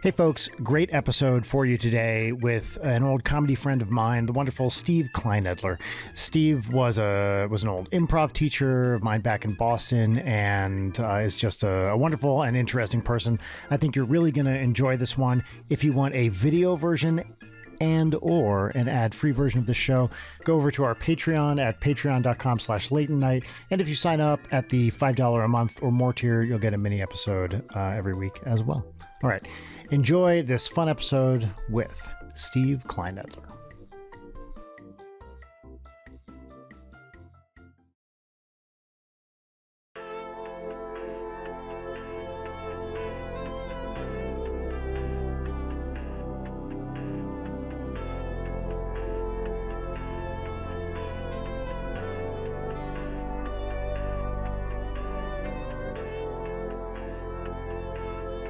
Hey folks, great episode for you today with an old comedy friend of mine, the wonderful Steve Kleinedler. Steve was an old improv teacher of mine back in Boston and is just a wonderful and interesting person. I think you're really going to enjoy this one. If you want a video version and or an ad-free version of the show, go over to our Patreon at patreon.com/latenight. And if you sign up at the $5 a month or more tier, you'll get a mini episode every week as well. All right. Enjoy this fun episode with Steve Kleinedler.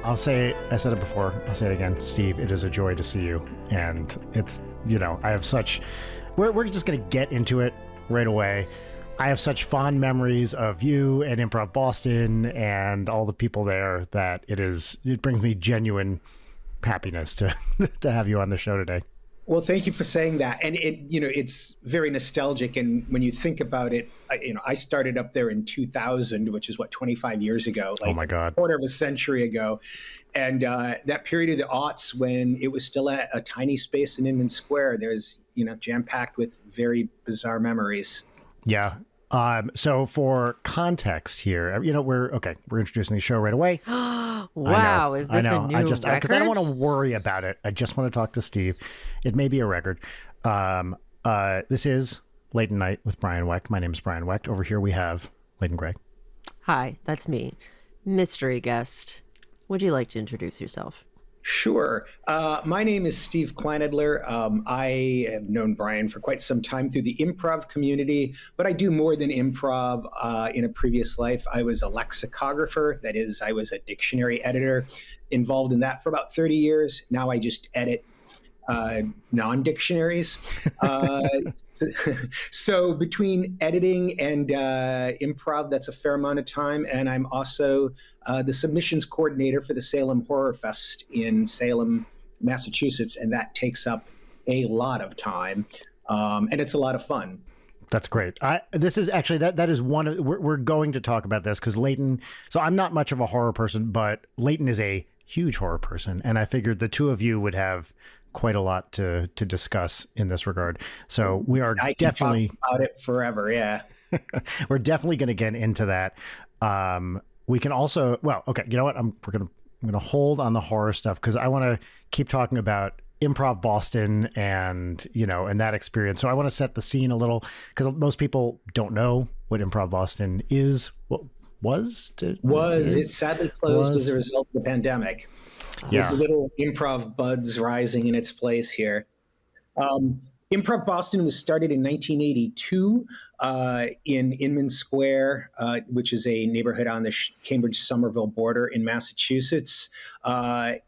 I said it before, I'll say it again. Steve, it is a joy to see you. And it's, I have such, we're just going to get into it right away. I have such fond memories of you and Improv Boston and all the people there that it brings me genuine happiness to have you on the show today. Well, thank you for saying that. And it's very nostalgic. And when you think about it, I started up there in 2000, which is 25 years ago, oh my God, a quarter of a century ago. And that period of the aughts when it was still at a tiny space in Inman Square, there's, jam-packed with very bizarre memories. Yeah. So for context here, we're introducing the show right away. Wow, is this a new record? Because I don't want to worry about it. I just want to talk to Steve. It may be a record. This is Late Night with Brian Wecht. My name is Brian Wecht. Over here we have Leighton Gray. Hi, that's me. Mystery guest. Would you like to introduce yourself? Sure. My name is Steve Kleinedler. I have known Brian for quite some time through the improv community, but I do more than improv. In a previous life, I was a lexicographer. That is, I was a dictionary editor, involved in that for about 30 years. Now I just edit non-dictionaries. So between editing and improv, that's a fair amount of time. And I'm also the submissions coordinator for the Salem Horror Fest in Salem, Massachusetts. And that takes up a lot of time. And it's a lot of fun. That's great. This is actually, that is one of, we're going to talk about this because Leighton, so I'm not much of a horror person, but Leighton is a huge horror person. And I figured the two of you would have quite a lot to discuss in this regard. So we are definitely talk about it forever. Yeah. We're definitely going to get into that. We can also, okay. You know what? I'm going to hold on the horror stuff because I want to keep talking about Improv Boston and, and that experience. So I want to set the scene a little because most people don't know what Improv Boston is. It sadly closed as a result of the pandemic. Yeah. With little improv buds rising in its place here. Improv Boston was started in 1982 in Inman Square, which is a neighborhood on the Cambridge-Somerville border in Massachusetts. I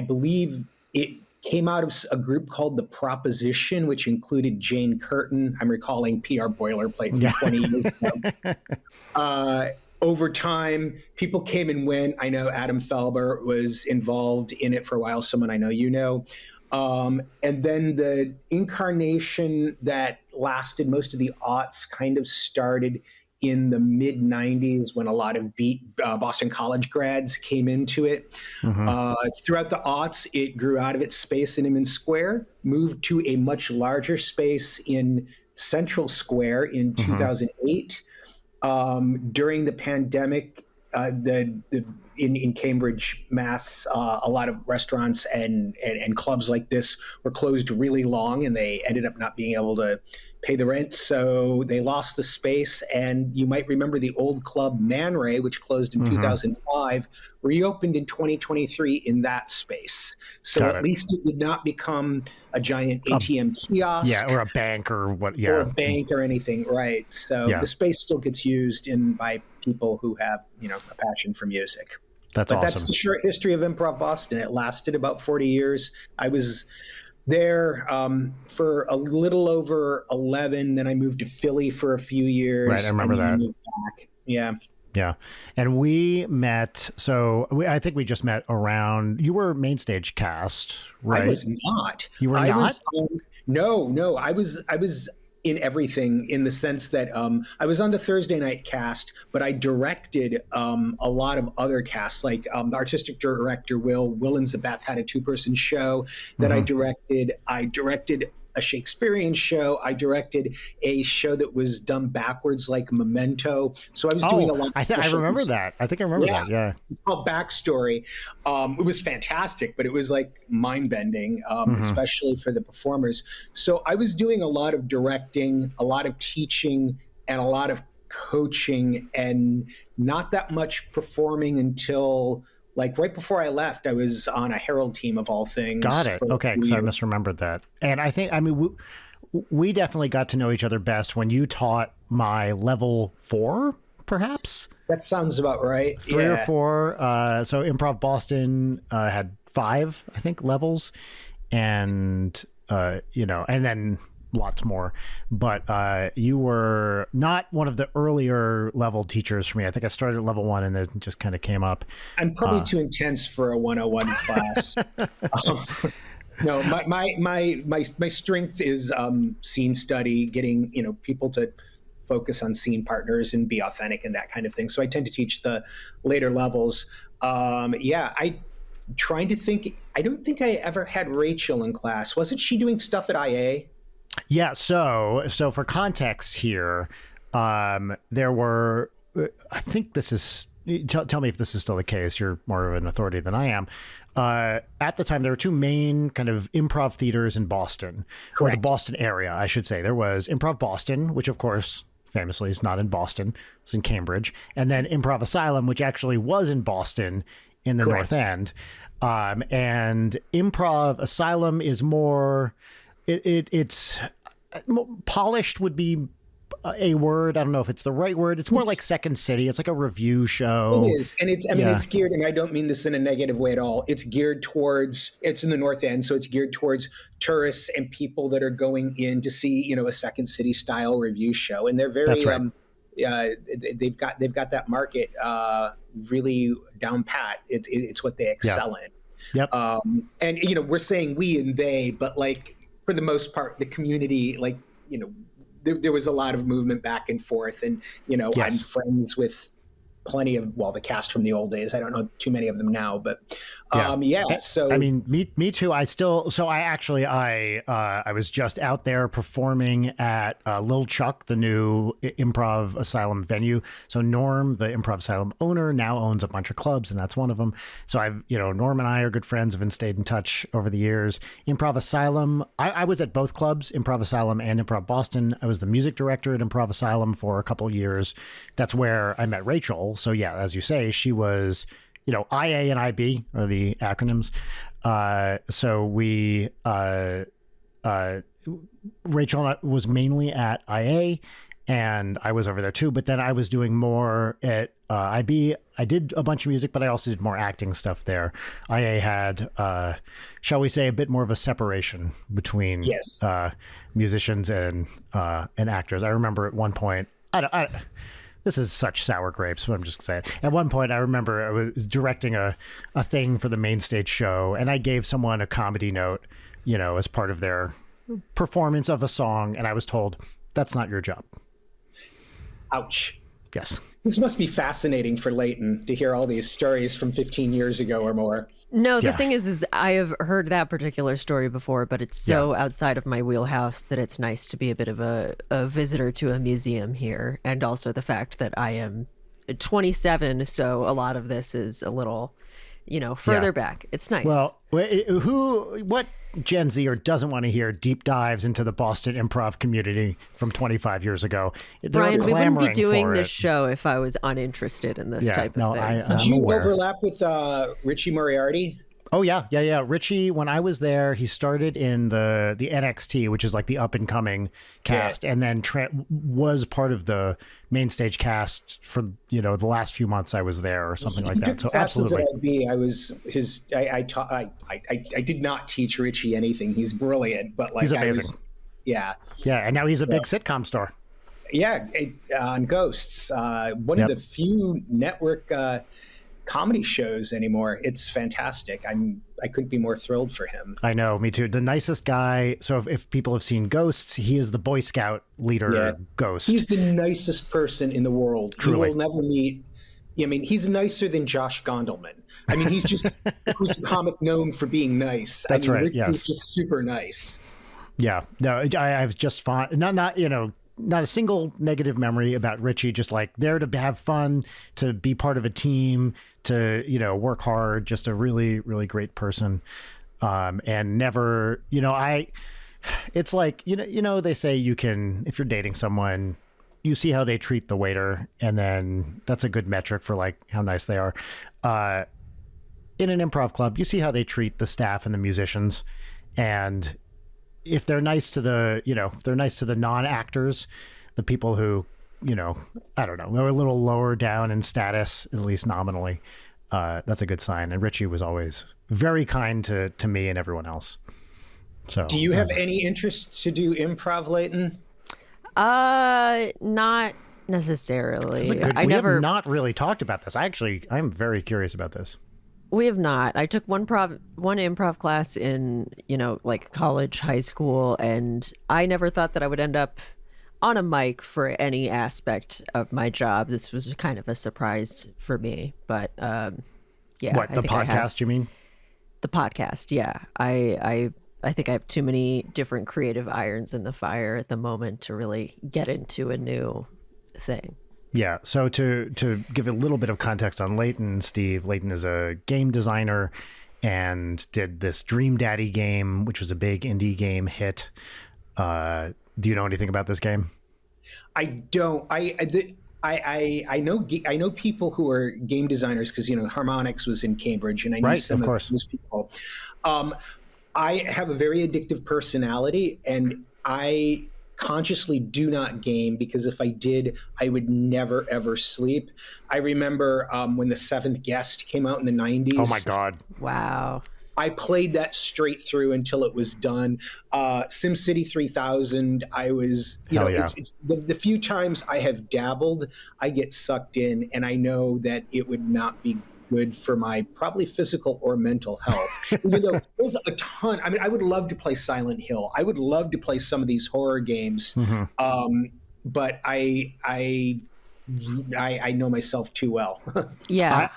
believe it came out of a group called The Proposition, which included Jane Curtin. I'm recalling PR boilerplate from 20 years ago. Over time, people came and went. I know Adam Felber was involved in it for a while, someone I know you know. And then the incarnation that lasted most of the aughts kind of started in the mid-90s when a lot of Boston College grads came into it. Mm-hmm. Throughout the aughts, it grew out of its space in Inman Square, moved to a much larger space in Central Square in 2008. During the pandemic, in Cambridge, Mass, a lot of restaurants and clubs like this were closed really long, and they ended up not being able to pay the rent, so they lost the space. And you might remember the old club Man Ray, which closed in 2005, reopened in 2023 in that space. So at least it did not become a giant ATM kiosk. Or a bank or what, or a bank or anything, right? So the space still gets used by people who have, a passion for music. That's awesome. That's the short history of Improv Boston. It lasted about 40 years. I was there for a little over 11. Then I moved to Philly for a few years. Right, I remember that. Moved back. Yeah. Yeah. And we met, I think we just met around, you were main stage cast, right? I was not. You were I not? was no. I was in everything in the sense that I was on the Thursday night cast, but I directed a lot of other casts. Like the artistic director Will and Zabeth had a 2-person show that I directed. I directed a Shakespearean show. I directed a show that was done backwards, like Memento. So I was doing a lot. I remember that. I think I remember that. Yeah. It's called Backstory. It was fantastic, but it was like mind bending, especially for the performers. So I was doing a lot of directing, a lot of teaching, and a lot of coaching, and not that much performing until like right before I left. I was on a Herald team of all things. Got it. Okay. So I misremembered that. And I think, we definitely got to know each other best when you taught my level 4, perhaps. That sounds about right. 3 or 4. So Improv Boston had 5, I think, levels, and and then lots more. But you were not one of the earlier level teachers for me. I think I started at level 1 and then just kind of came up. I'm probably too intense for a 101 class. No, my strength is scene study, getting people to focus on scene partners and be authentic and that kind of thing. So I tend to teach the later levels. I trying to think. I don't think I ever had Rachel in class. Wasn't she doing stuff at IA? Yeah. So for context here, there were. I think this is. Tell me if this is still the case. You're more of an authority than I am. At the time, there were 2 main kind of improv theaters in Boston, or the Boston area, I should say. There was Improv Boston, which of course, famously, is not in Boston. It's in Cambridge. And then Improv Asylum, which actually was in Boston in the North End. And Improv Asylum is more, it's polished would be a word. I don't know if it's the right word. It's more like Second City. It's like a review show. It is. And it's geared, and I don't mean this in a negative way at all. It's geared towards, it's in the North End. So it's geared towards tourists and people that are going in to see, a Second City style review show. And they're very, That's right. They've got that market really down pat. It's what they excel in. Yep. And, we're saying we and they, but like for the most part, the community, like, there was a lot of movement back and forth, and yes. I'm friends with plenty of the cast from the old days. I don't know too many of them now, but so I mean, me too. I was just out there performing at Lil Chuck, the new Improv Asylum venue. So Norm, the Improv Asylum owner, now owns a bunch of clubs, and that's one of them. So Norm and I are good friends, have been stayed in touch over the years. Improv Asylum, I was at both clubs, Improv Asylum and Improv Boston. I was the music director at Improv Asylum for a couple of years. That's where I met Rachel. So yeah, as you say, she was, IA and IB are the acronyms. So we, Rachel was mainly at IA, and I was over there too. But then I was doing more at IB. I did a bunch of music, but I also did more acting stuff there. IA had, shall we say, a bit more of a separation between musicians and actors. I remember at one point, this is such sour grapes, but I'm just saying. At one point, I remember I was directing a thing for the main stage show, and I gave someone a comedy note, as part of their performance of a song, and I was told, that's not your job. Ouch. Yes. This must be fascinating for Leighton to hear all these stories from 15 years ago or more. No, the thing is I have heard that particular story before, but it's so outside of my wheelhouse that it's nice to be a bit of a visitor to a museum here. And also the fact that I am 27, so a lot of this is a little, further back. It's nice. Well, what Gen Zer doesn't want to hear deep dives into the Boston improv community from 25 years ago? Brian, we wouldn't be doing this show if I was uninterested in this type of thing. Did you overlap with Richie Moriarty? Oh, yeah. Richie, when I was there, he started in the NXT, which is like the up-and-coming cast, and then was part of the main stage cast for, the last few months I was there or something like that. So absolutely. I did not teach Richie anything. He's brilliant, but like he's amazing. Yeah, and now he's a big sitcom star. on Ghosts, one of the few network comedy shows anymore. It's fantastic. I couldn't be more thrilled for him. I know, me too. The nicest guy. So if people have seen Ghosts, he is the Boy Scout leader Ghost. He's the nicest person in the world. Truly. You will never meet. I mean, he's nicer than Josh Gondelman. I mean, he's just who's a comic known for being nice. That's right. Richie yes, was just super nice. Yeah. No, I've just fond. Not not a single negative memory about Richie. Just like there to have fun, to be part of a team, to work hard. Just a really, really great person. And never, it's like they say you can, if you're dating someone, you see how they treat the waiter, and then that's a good metric for like how nice they are. In an improv club, you see how they treat the staff and the musicians, and if they're nice to the, if they're nice to the non-actors, the people who, I don't know, are a little lower down in status, at least nominally, that's a good sign. And Richie was always very kind to me and everyone else. So, do you have any interest to do improv, Leighton? Not necessarily. We have not really talked about this. I'm very curious about this. We have not. I took one improv class in, like college, high school, and I never thought that I would end up on a mic for any aspect of my job. This was kind of a surprise for me, but yeah. What, the podcast, you mean? The podcast, yeah. I think I have too many different creative irons in the fire at the moment to really get into a new thing. Yeah. So to give a little bit of context on Leighton, Steve, Leighton is a game designer and did this Dream Daddy game, which was a big indie game hit. Do you know anything about this game? I don't. I know people who are game designers because Harmonix was in Cambridge, and I knew some of those people. I have a very addictive personality, and I consciously do not game because if I did, I would never, ever sleep. I remember when The Seventh Guest came out in the 90s. Oh, my God. Wow. I played that straight through until it was done. SimCity 3000, I was, it's the few times I have dabbled, I get sucked in, and I know that it would not be good for my probably physical or mental health. Even though there's a ton. I mean, I would love to play Silent Hill. I would love to play some of these horror games. Mm-hmm. But I know myself too well. Yeah.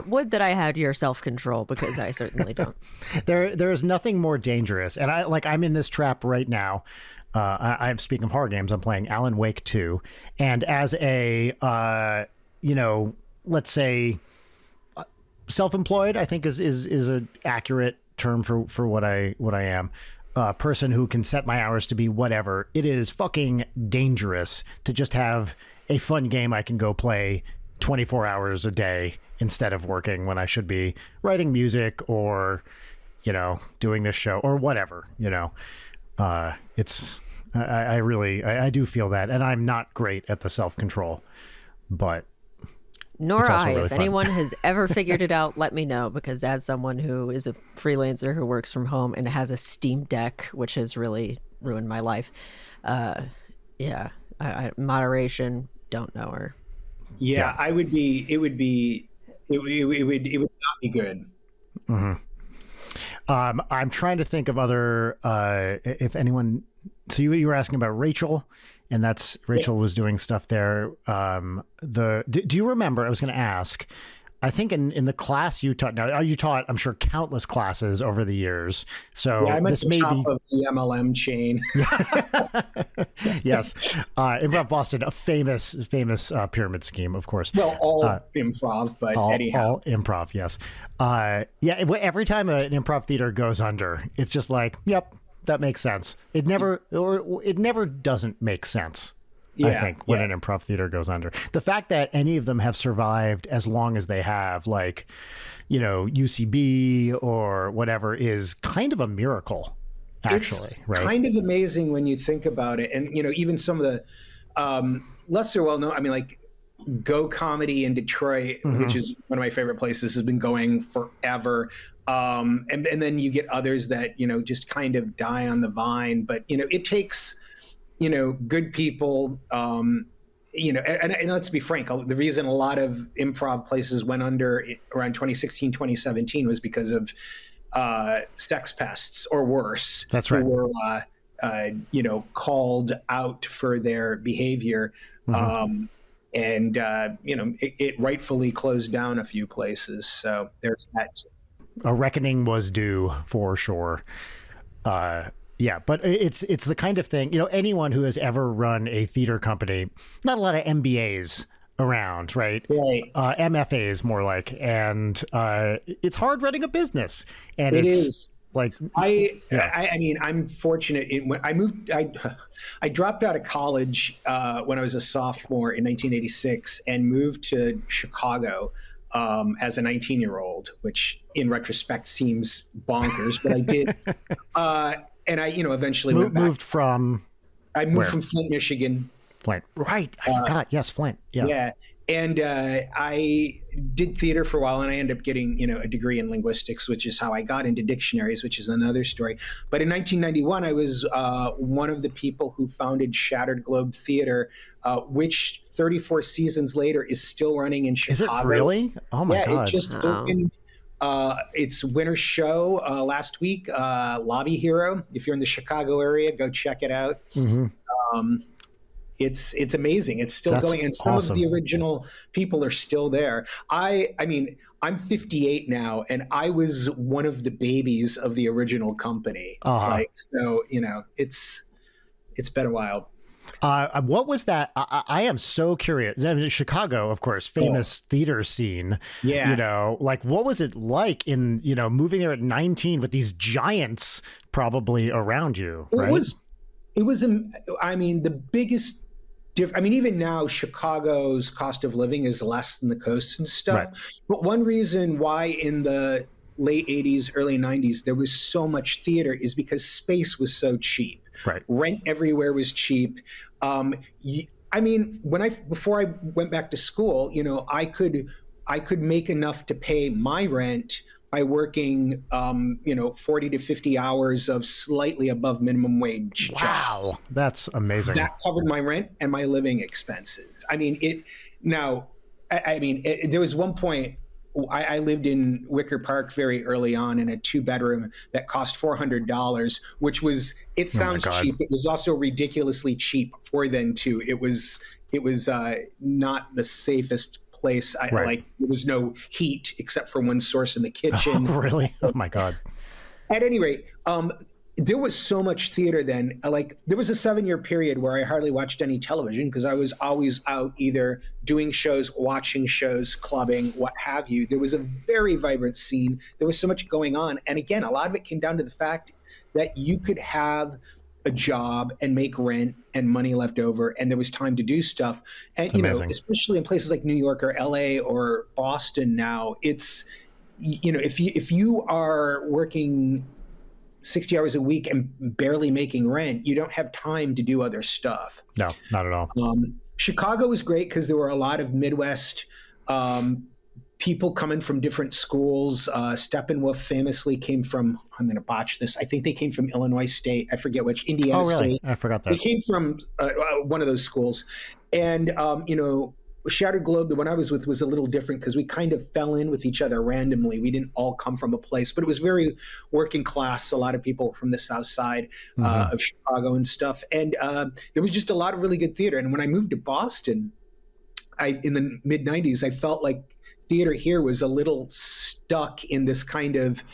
Would that I had your self-control, because I certainly don't. There is nothing more dangerous. And I'm in this trap right now. I'm speaking of horror games, I'm playing Alan Wake 2. And as a, let's say, self-employed, I think is an accurate term for what I am. A person who can set my hours to be whatever. It is fucking dangerous to just have a fun game I can go play 24 hours a day instead of working when I should be writing music or, doing this show or whatever, I do feel that, and I'm not great at the self-control, but nor I. Really if fun. Anyone has ever figured it out, let me know, because as someone who is a freelancer who works from home and has a Steam Deck, which has really ruined my life, moderation, don't know her. Yeah, it would not be good. Mm-hmm. I'm trying to think of other, if anyone. So you were asking about Rachel, and Rachel was doing stuff there. Do you remember? I was going to ask. I think in the class you taught. Now you taught, I'm sure, countless classes over the years. So I'm at the top of the MLM chain. Yes, Improv Boston, a famous pyramid scheme, of course. Well, all improv, but anyhow, all improv. Yes, every time an improv theater goes under, it's just like, yep. That makes sense. It never doesn't make sense. I think when an improv theater goes under, the fact that any of them have survived as long as they have, like, UCB or whatever, is kind of a miracle. Actually, it's kind of amazing when you think about it, and even some of the lesser well known. I mean, like Go Comedy in Detroit, mm-hmm. which is one of my favorite places, has been going forever. And then you get others that, just kind of die on the vine. But, it takes good people. And let's be frank, the reason a lot of improv places went under around 2016, 2017 was because of sex pests or worse. That's right. Who were, called out for their behavior. Mm-hmm. It rightfully closed down a few places. So there's that. A reckoning was due for sure. Yeah, but it's the kind of thing, anyone who has ever run a theater company, not a lot of MBAs around, right? Right. MFAs more like, and it's hard running a business. And it is. Like I'm fortunate. When I moved, I dropped out of college when I was a sophomore in 1986 and moved to Chicago as a 19-year-old, which in retrospect seems bonkers, but I did. And I, eventually went back. Moved from. I moved where? From Flint, Michigan. Flint, right? I forgot. Yes, Flint. Yeah. Yeah, and I did theater for a while, and I ended up getting, a degree in linguistics, which is how I got into dictionaries, which is another story. But in 1991, I was one of the people who founded Shattered Globe Theater, which 34 seasons later is still running in Chicago. Is it really? Oh my God! Yeah, it just opened. Its winter show last week, Lobby Hero. If you're in the Chicago area, go check it out. Mm-hmm. It's amazing. It's still going, and some of the original people are still there. I mean, I'm 58 now, and I was one of the babies of the original company. So it's been a while. What was that? I am so curious. I mean, Chicago, of course, famous theater scene. Yeah. What was it like in, moving there at 19 with these giants probably around you? Right? It was, the biggest even now, Chicago's cost of living is less than the coast and stuff. Right. But one reason why in the late 80s, early 90s, there was so much theater is because space was so cheap. Right. Rent everywhere was cheap. Before I went back to school, I could make enough to pay my rent by working, 40 to 50 hours of slightly above minimum wage jobs. Wow, that's amazing. That covered my rent and my living expenses. There was one point I lived in Wicker Park very early on in a 2-bedroom that cost $400, which was, it sounds cheap. It was also ridiculously cheap for then too. It was not the safest place. There was no heat except for one source in the kitchen. Oh, really? Oh my God. At any rate, there was so much theater then. There was a 7-year period where I hardly watched any television because I was always out either doing shows, watching shows, clubbing, what have you. There was a very vibrant scene. There was so much going on. And again, a lot of it came down to the fact that you could have a job and make rent and money left over, and there was time to do stuff. And especially in places like New York or LA or Boston now, it's if you are working 60 hours a week and barely making rent, you don't have time to do other stuff. No, not at all. Chicago was great because there were a lot of Midwest people coming from different schools. Steppenwolf famously came from, I'm going to botch this, I think they came from Illinois State. I forget which, Indiana State. I forgot that. They came from one of those schools. And, Shattered Globe, the one I was with, was a little different because we kind of fell in with each other randomly. We didn't all come from a place, but it was very working class. A lot of people from the South Side of Chicago and stuff. And there was just a lot of really good theater. And when I moved to Boston, in the mid 90s, I felt like theater here was a little stuck in this kind of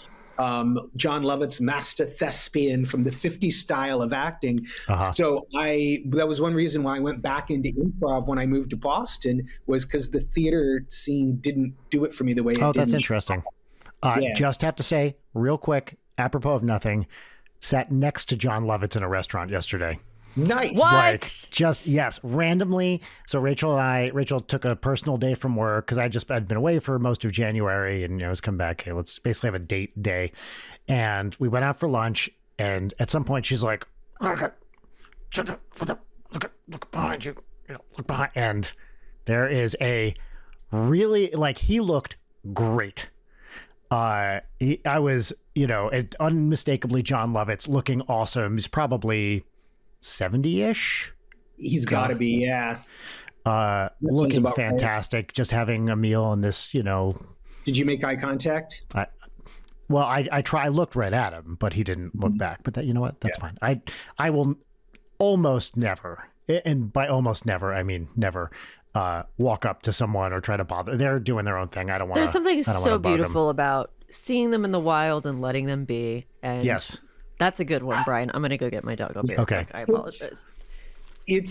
John Lovett's master thespian from the 50s style of acting. So that was one reason why I went back into improv when I moved to Boston, was because the theater scene didn't do it for me the way it did. Oh, that's interesting. Just have to say real quick, apropos of nothing, sat next to John Lovitz in a restaurant yesterday. Nice. What? Yes, randomly. So Rachel took a personal day from work because I'd been away for most of January and was come back. Hey, let's basically have a date day. And we went out for lunch. And at some point she's like, look behind you, look behind. And there is a really, he looked great. I was, unmistakably John Lovitz, looking awesome. He's probably 70-ish. He's got to be, yeah. Looking fantastic, right. Just having a meal in this, Did you make eye contact? I looked right at him, but he didn't look back. But you know what? That's fine. I will almost never, and by almost never, I mean never, walk up to someone or try to bother. They're doing their own thing. I don't want to. There's something so beautiful about seeing them in the wild and letting them be. And yes. That's a good one, Brian. I'm going to go get my dog. I'll be right back. I apologize. It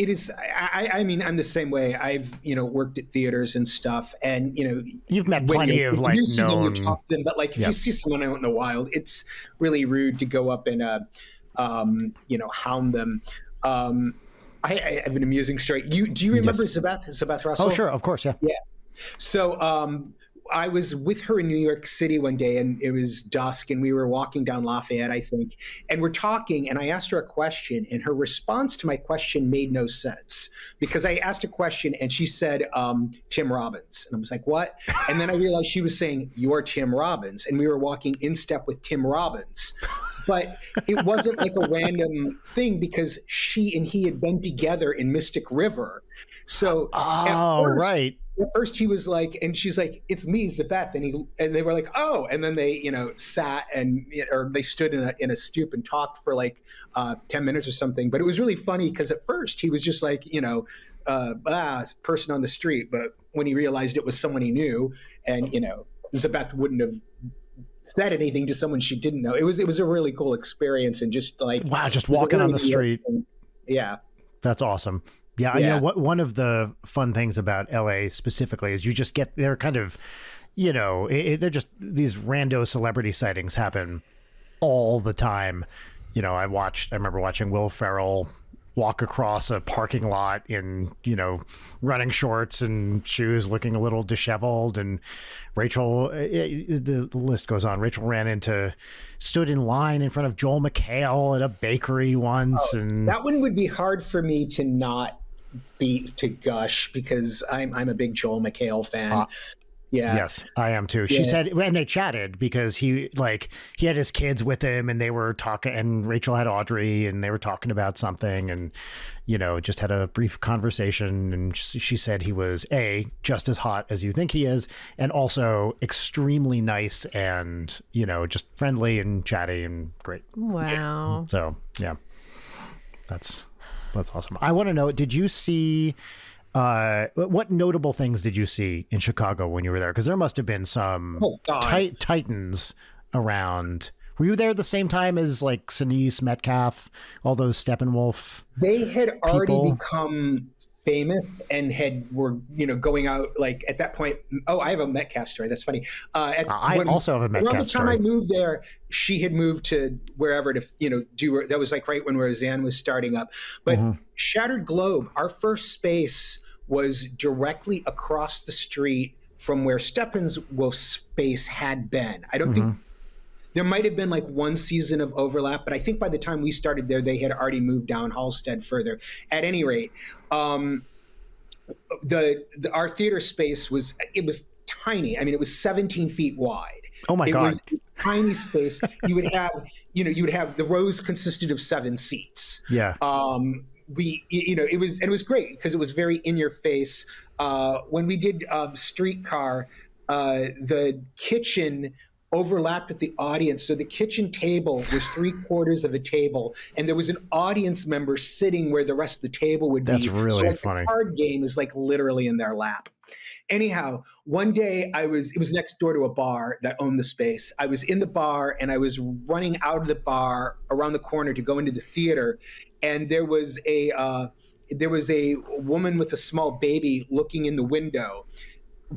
is. I mean, I'm the same way. I've worked at theaters and stuff, and you've met plenty of like you see known. Them, you talk to them, but like if you see someone out in the wild, it's really rude to go up and hound them. I have an amusing story. Do you remember Zabeth Russell? Oh, sure, of course, yeah. Yeah. So I was with her in New York City one day, and it was dusk, and we were walking down Lafayette, I think, and we're talking, and I asked her a question, and her response to my question made no sense, because I asked a question, and she said, Tim Robbins. And I was like, what? And then I realized she was saying, you're Tim Robbins, and we were walking in step with Tim Robbins. But it wasn't like a random thing, because she and he had been together in Mystic River. So at first he was like, and she's like, it's me, Zabeth. And they were like, oh, and then they, sat or they stood in a stoop and talked for like 10 minutes or something. But it was really funny, because at first he was just like, person on the street. But when he realized it was someone he knew, and, Zabeth wouldn't have said anything to someone she didn't know. It was a really cool experience, and just like, wow, just walking on the street. Yeah. That's awesome. Yeah. One of the fun things about LA specifically is you just get, they're kind of, they're just, these rando celebrity sightings happen all the time. I remember watching Will Ferrell walk across a parking lot in, running shorts and shoes, looking a little disheveled. And Rachel, the list goes on. Rachel stood in line in front of Joel McHale at a bakery once. And that one would be hard for me to not to gush, because I'm a big Joel McHale fan. Yeah. Yes, I am too. She said, and they chatted because he had his kids with him, and they were talking, and Rachel had Audrey, and they were talking about something, and just had a brief conversation. And she said he was just as hot as you think he is, and also extremely nice, and just friendly and chatty and great. Wow. So yeah, that's awesome. I want to know, did you see? What notable things did you see in Chicago when you were there? Because there must have been some titans around. Were you there at the same time as like Sinise, Metcalf, all those Steppenwolf? They had already become famous and were going out like at that point. Oh, I have a Metcalf story. That's funny. I also have a Metcalf story. Around the time I moved there, she had moved to wherever to do. That was like right when Roseanne was starting up. But Shattered Globe, our first space was directly across the street from where Steppenwolf's space had been. I don't think there might have been like one season of overlap, but I think by the time we started there, they had already moved down Halstead further. At any rate, our theater space was tiny. I mean, it was 17 feet wide. Oh my God. It was a tiny space. You would have the rows consisted of 7 seats. Yeah. It was great because it was very in your face. When we did Streetcar, the kitchen overlapped with the audience. So the kitchen table was 3/4 of a table, and there was an audience member sitting where the rest of the table would be. That's really funny. The card game is like literally in their lap. Anyhow, one day it was next door to a bar that owned the space. I was in the bar and I was running out of the bar around the corner to go into the theater. And there was a woman with a small baby looking in the window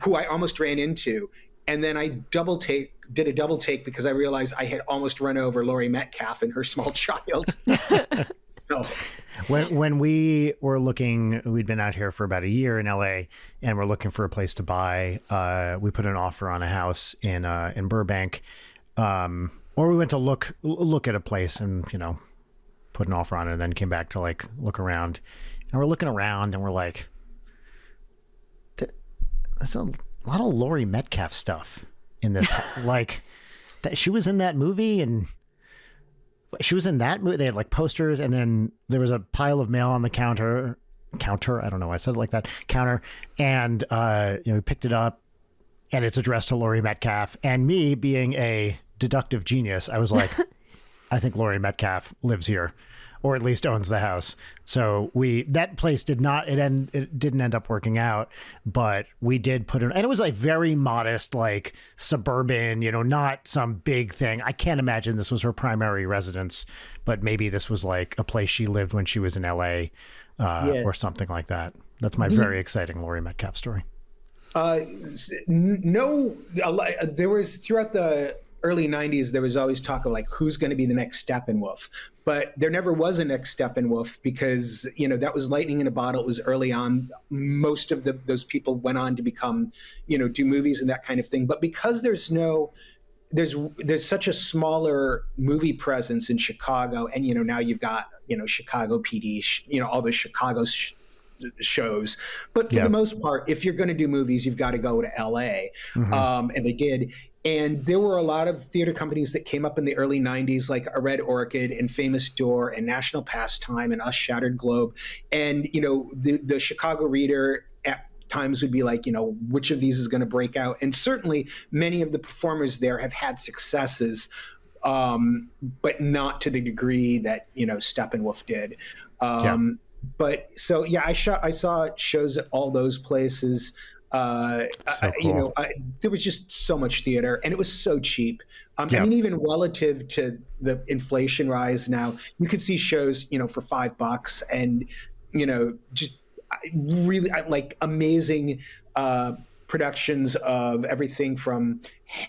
who I almost ran into. And then I did a double take because I realized I had almost run over Laurie Metcalf and her small child. So when we were looking, we'd been out here for about a year in LA, and we're looking for a place to buy. We put an offer on a house in Burbank, or we went to look at a place and put an offer on it, and then came back to like look around. And we're looking around, and we're like, that's a lot of Laurie Metcalf stuff in this. Like that she was in that movie, and She was in that movie. They had like posters, and then there was a pile of mail on the counter. I don't know why I said it like that. Counter, and we picked it up, and it's addressed to Laurie Metcalf. And me being a deductive genius, I was like, I think Laurie Metcalf lives here, or at least owns the house. So that place didn't end up working out, but we did put it, and it was like very modest, like suburban, not some big thing. I can't imagine this was her primary residence, but maybe this was like a place she lived when she was in LA, or something like that. That's my very exciting Laurie Metcalf story. No, there was throughout the early 90s, there was always talk of like, who's going to be the next Steppenwolf? But there never was a next Steppenwolf because, that was lightning in a bottle. It was early on. Most of those people went on to become, do movies and that kind of thing. But because there's such a smaller movie presence in Chicago, and, now you've got, Chicago PD, all the Chicago shows. But for the most part, if you're going to do movies, you've got to go to LA. And they did. And there were a lot of theater companies that came up in the early 90s, like a Red Orchid and Famous Door and National Pastime and Us Shattered Globe. And, the Chicago Reader at times would be like, which of these is going to break out? And certainly many of the performers there have had successes, but not to the degree that, Steppenwolf did. But so, I saw shows at all those places. So cool. There was just so much theater, and it was so cheap. I mean, even relative to the inflation rise now, you could see shows, for $5, and just really like amazing productions of everything from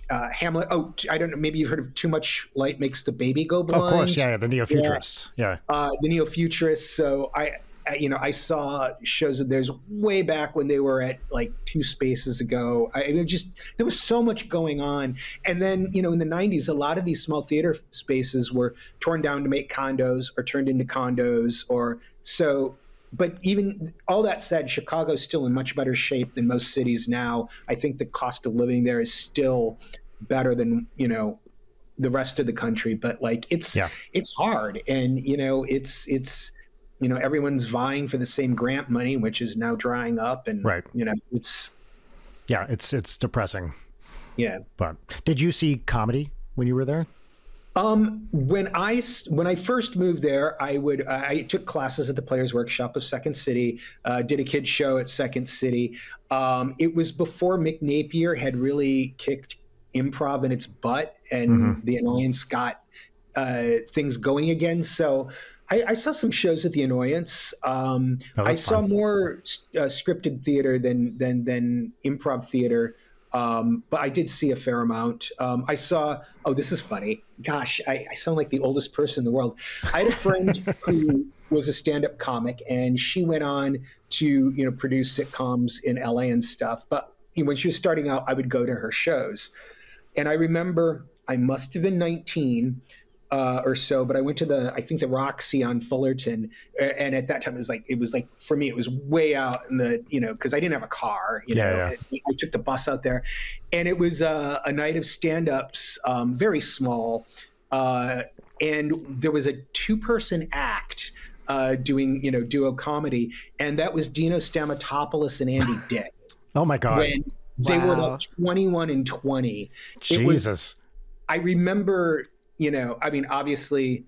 Hamlet. Oh, I don't know. Maybe you've heard of Too Much Light Makes the Baby Go Blind. Of course, the Neo-Futurists. The Neo-Futurists. So I saw shows of theirs way back when they were at like 2 spaces ago. There was so much going on. And then, in the 90s, a lot of these small theater spaces were torn down to make condos or turned into condos but even all that said, Chicago's still in much better shape than most cities now. I think the cost of living there is still better than, the rest of the country, but like it's hard. And, it's everyone's vying for the same grant money, which is now drying up, and it's depressing. Yeah. But did you see comedy when you were there? When I first moved there, I took classes at the Players Workshop of Second City, did a kids show at Second City. It was before Mick Napier had really kicked improv in its butt, and the Annoyance got things going again. So I saw some shows at the Annoyance. I saw more scripted theater than improv theater. But I did see a fair amount. I saw, this is funny. Gosh, I sound like the oldest person in the world. I had a friend who was a stand-up comic, and she went on to, produce sitcoms in LA and stuff. But when she was starting out, I would go to her shows. And I remember I must have been 19 or so, but I went to the Roxy on Fullerton, and at that time it was like for me it was way out in the because I didn't have a car, I took the bus out there, and it was a night of stand-ups, very small, and there was a 2-person act doing duo comedy, and that was Dino Stamatopoulos and Andy Dick. Oh my God! When they were about 21 and 20. Jesus. I remember. Obviously,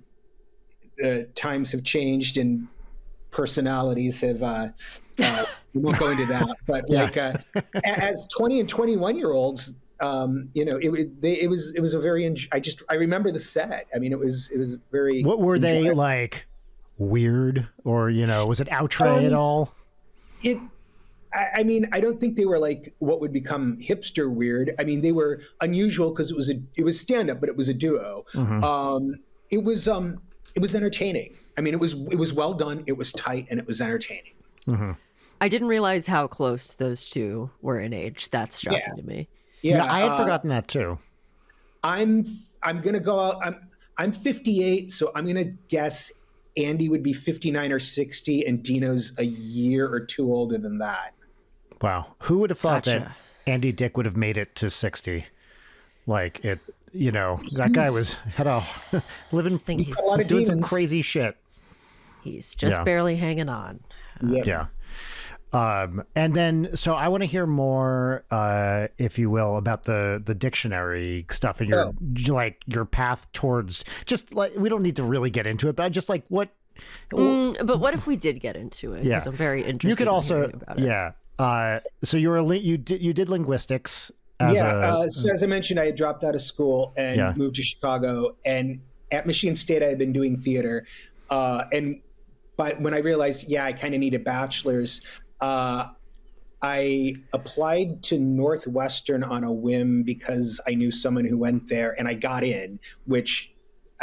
times have changed and personalities have. We won't go into that, but as 20 and 21-year-olds, it was a very. I remember the set. I mean, it was very. What were they like? Weird, or was it outre at all? I mean, I don't think they were like what would become hipster weird. I mean, they were unusual because it was stand-up, but it was a duo. It was entertaining. I mean, it was well done. It was tight, and it was entertaining. I didn't realize how close those two were in age. That's shocking to me. Yeah, I had forgotten that too. I'm gonna go out. I'm 58, so I'm gonna guess Andy would be 59 or 60, and Dino's a year or 2 older than that. Wow. Who would have thought that Andy Dick would have made it to 60? Like that guy had a living, Think got a lot of doing some demons. crazy shit. He's just barely hanging on. Yeah. And then, so I want to hear more, if you will, about the dictionary stuff and your path towards, just like, we don't need to really get into it, but just like what. But what if we did get into it? Because I'm very interested. You could also, about it. So you did linguistics. So as I mentioned, I had dropped out of school and moved to Chicago, and at Michigan State, I had been doing theater. But when I realized, I kind of need a bachelor's, I applied to Northwestern on a whim because I knew someone who went there, and I got in, which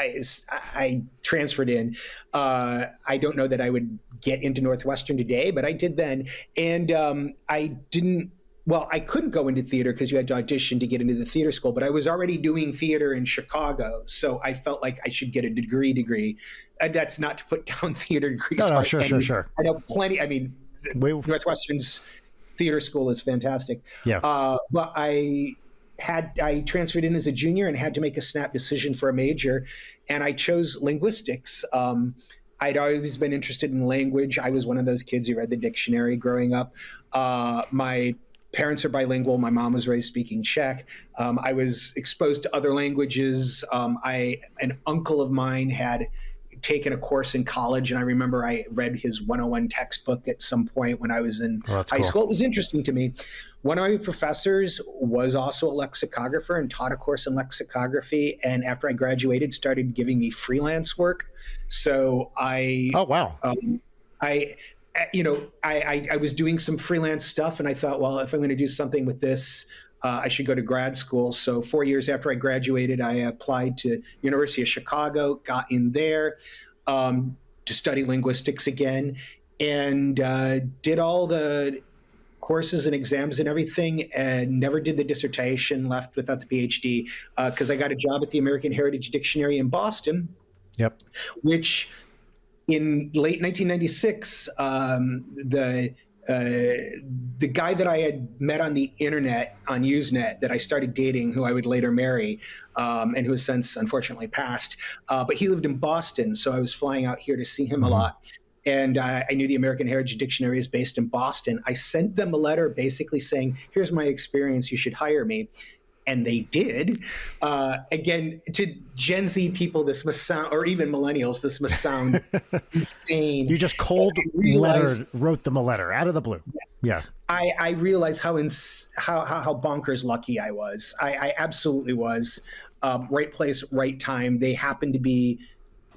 I transferred in. I don't know that I would get into Northwestern today, but I did then. And I couldn't go into theater because you had to audition to get into the theater school, but I was already doing theater in Chicago. So I felt like I should get a degree. That's not to put down theater degrees. No, sure. I know plenty. I mean, Northwestern's theater school is fantastic. Yeah. But I transferred in as a junior and had to make a snap decision for a major, and I chose linguistics. I'd always been interested in language. I was one of those kids who read the dictionary growing up. My parents are bilingual. My mom was raised speaking Czech. I was exposed to other languages. An uncle of mine had taken a course in college, and I remember I read his 101 textbook at some point when I was in high school. It was interesting to me. One of my professors was also a lexicographer and taught a course in lexicography, and after I graduated, started giving me freelance work. So I was doing some freelance stuff, and I thought, well, if I'm going to do something with this, I should go to grad school. So 4 years after I graduated, I applied to University of Chicago, got in there to study linguistics again, and did all the courses and exams and everything, and never did the dissertation, left without the PhD, because I got a job at the American Heritage Dictionary in Boston. Yep. Which in late 1996, the guy that I had met on the internet, on Usenet, that I started dating, who I would later marry, and who has since unfortunately passed, but he lived in Boston, so I was flying out here to see him a lot. And I knew the American Heritage Dictionary is based in Boston. I sent them a letter basically saying, here's my experience, you should hire me. And they did. Again, to Gen Z people, this must sound, or even millennials, this must sound insane. You just wrote them a letter out of the blue. Yes. Yeah. I realized how bonkers lucky I was. I absolutely was. Right place, right time. They happened to be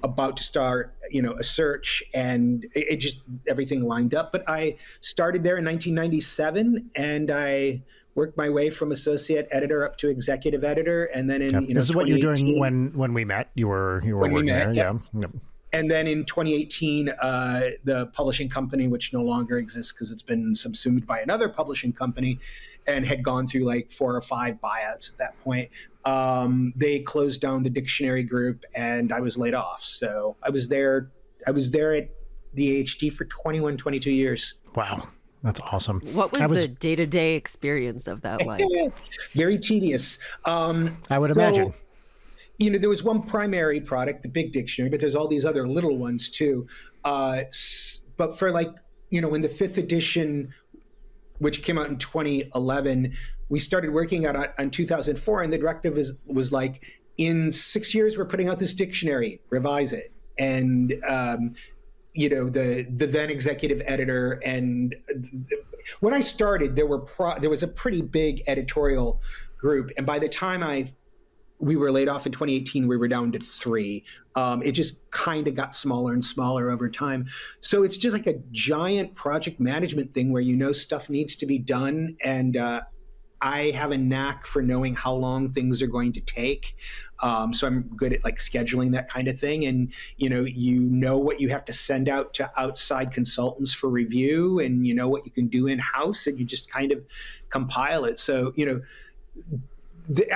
about to start, a search, and it just, everything lined up. But I started there in 1997, and I worked my way from associate editor up to executive editor, and then in this is what you're doing when we met. You were working there, yeah. Yep. And then in 2018, the publishing company, which no longer exists because it's been subsumed by another publishing company, and had gone through like 4 or 5 buyouts at that point. They closed down the dictionary group, and I was laid off. So I was there at the AHD for 21, 22 years. Wow. That's awesome. What was the day-to-day experience of that like? Very tedious. I would imagine. There was one primary product, the big dictionary, but there's all these other little ones too. But for when the 5th edition, which came out in 2011, we started working on 2004, and the directive was like, in 6 years, we're putting out this dictionary, revise it. And the then executive editor, and when I started, there was a pretty big editorial group, and by the time we were laid off in 2018, we were down to 3. It just kind of got smaller and smaller over time. So it's just like a giant project management thing where stuff needs to be done, and I have a knack for knowing how long things are going to take. So I'm good at scheduling that kind of thing. And, what you have to send out to outside consultants for review, and what you can do in-house, and you just kind of compile it. So,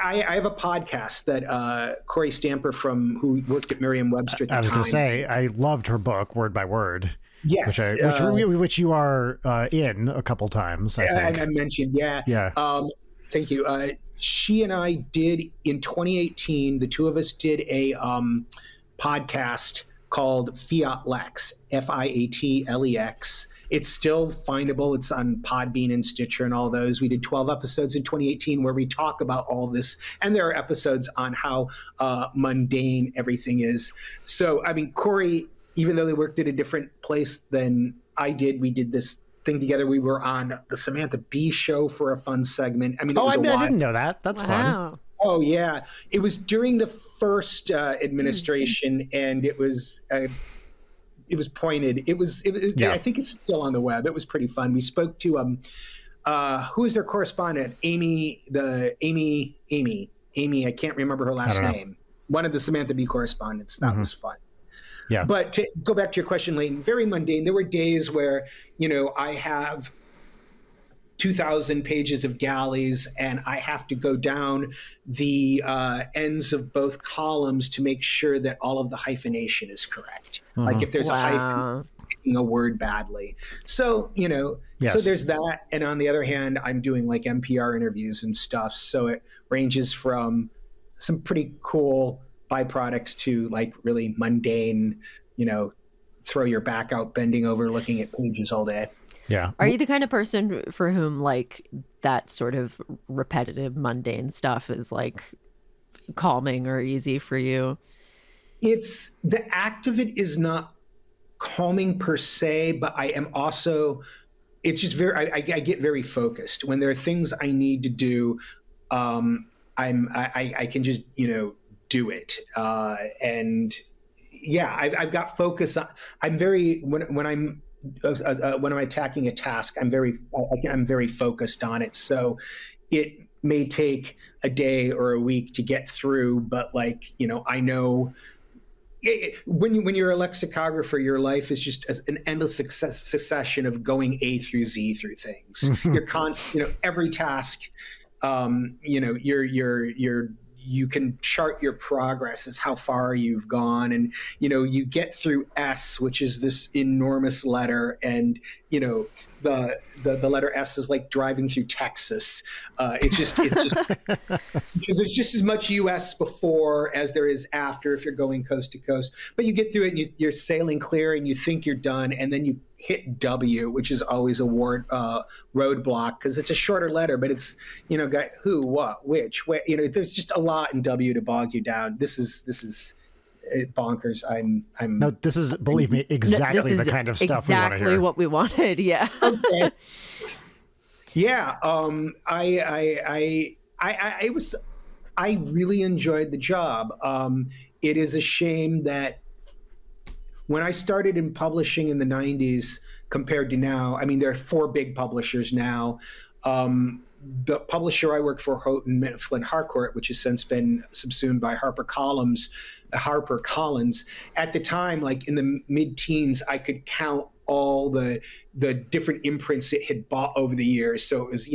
I have a podcast that Corey Stamper, who worked at Merriam-Webster at the time. I was going to say, I loved her book, word by word. Yes. Which you are in a couple times, I think. I mentioned, yeah. Yeah. Thank you. She and I did in 2018. The two of us did a podcast called Fiat Lex, FIATLEX. It's still findable. It's on Podbean and Stitcher and all those. We did 12 episodes in 2018 where we talk about all this. And there are episodes on how mundane everything is. So, I mean, Corey, even though they worked at a different place than I did, we did this thing together. We were on the Samantha Bee show for a fun segment. I mean, I didn't know that. That's fun. Oh yeah, it was during the first administration, and it was pointed. It was yeah. I think it's still on the web. It was pretty fun. We spoke to who is their correspondent? Amy. I can't remember her last name. One of the Samantha Bee correspondents. That was fun. Yeah. But to go back to your question, Leighton, very mundane. There were days where, I have 2,000 pages of galleys and I have to go down the ends of both columns to make sure that all of the hyphenation is correct. Like if there's a hyphen, a word badly. So, so there's that. And on the other hand, I'm doing like NPR interviews and stuff. So it ranges from some pretty cool byproducts to like really mundane, throw your back out, bending over, looking at pages all day. Yeah. Are you the kind of person for whom like that sort of repetitive, mundane stuff is like calming or easy for you? It's the act of it is not calming per se, but I am also, it's just very, I get very focused when there are things I need to do. I can just, do it. And yeah, I've got focus. I'm very, when I'm attacking a task, I'm very focused on it. So it may take a day or a week to get through, but like, I know when you're a lexicographer, your life is just an endless succession of going A through Z through things. You're constant, every task, you can chart your progress as how far you've gone. And, you get through S, which is this enormous letter. And, the letter S is like driving through Texas. It's just because there's just as much US before as there is after if you're going coast to coast. But you get through it and you're sailing clear and you think you're done. And then you hit W, which is always a roadblock because it's a shorter letter, but it's, got who, what, which, where, there's just a lot in W to bog you down. This is bonkers. No, this is, believe me, exactly the kind of stuff we want to hear. Exactly what we wanted. Yeah. Okay. Yeah. I really enjoyed the job. It is a shame that when I started in publishing in the 90s compared to now, I mean, there are 4 big publishers now. The publisher I worked for, Houghton Mifflin Harcourt, which has since been subsumed by HarperCollins. At the time, like in the mid-teens, I could count all the different imprints it had bought over the years. So it was,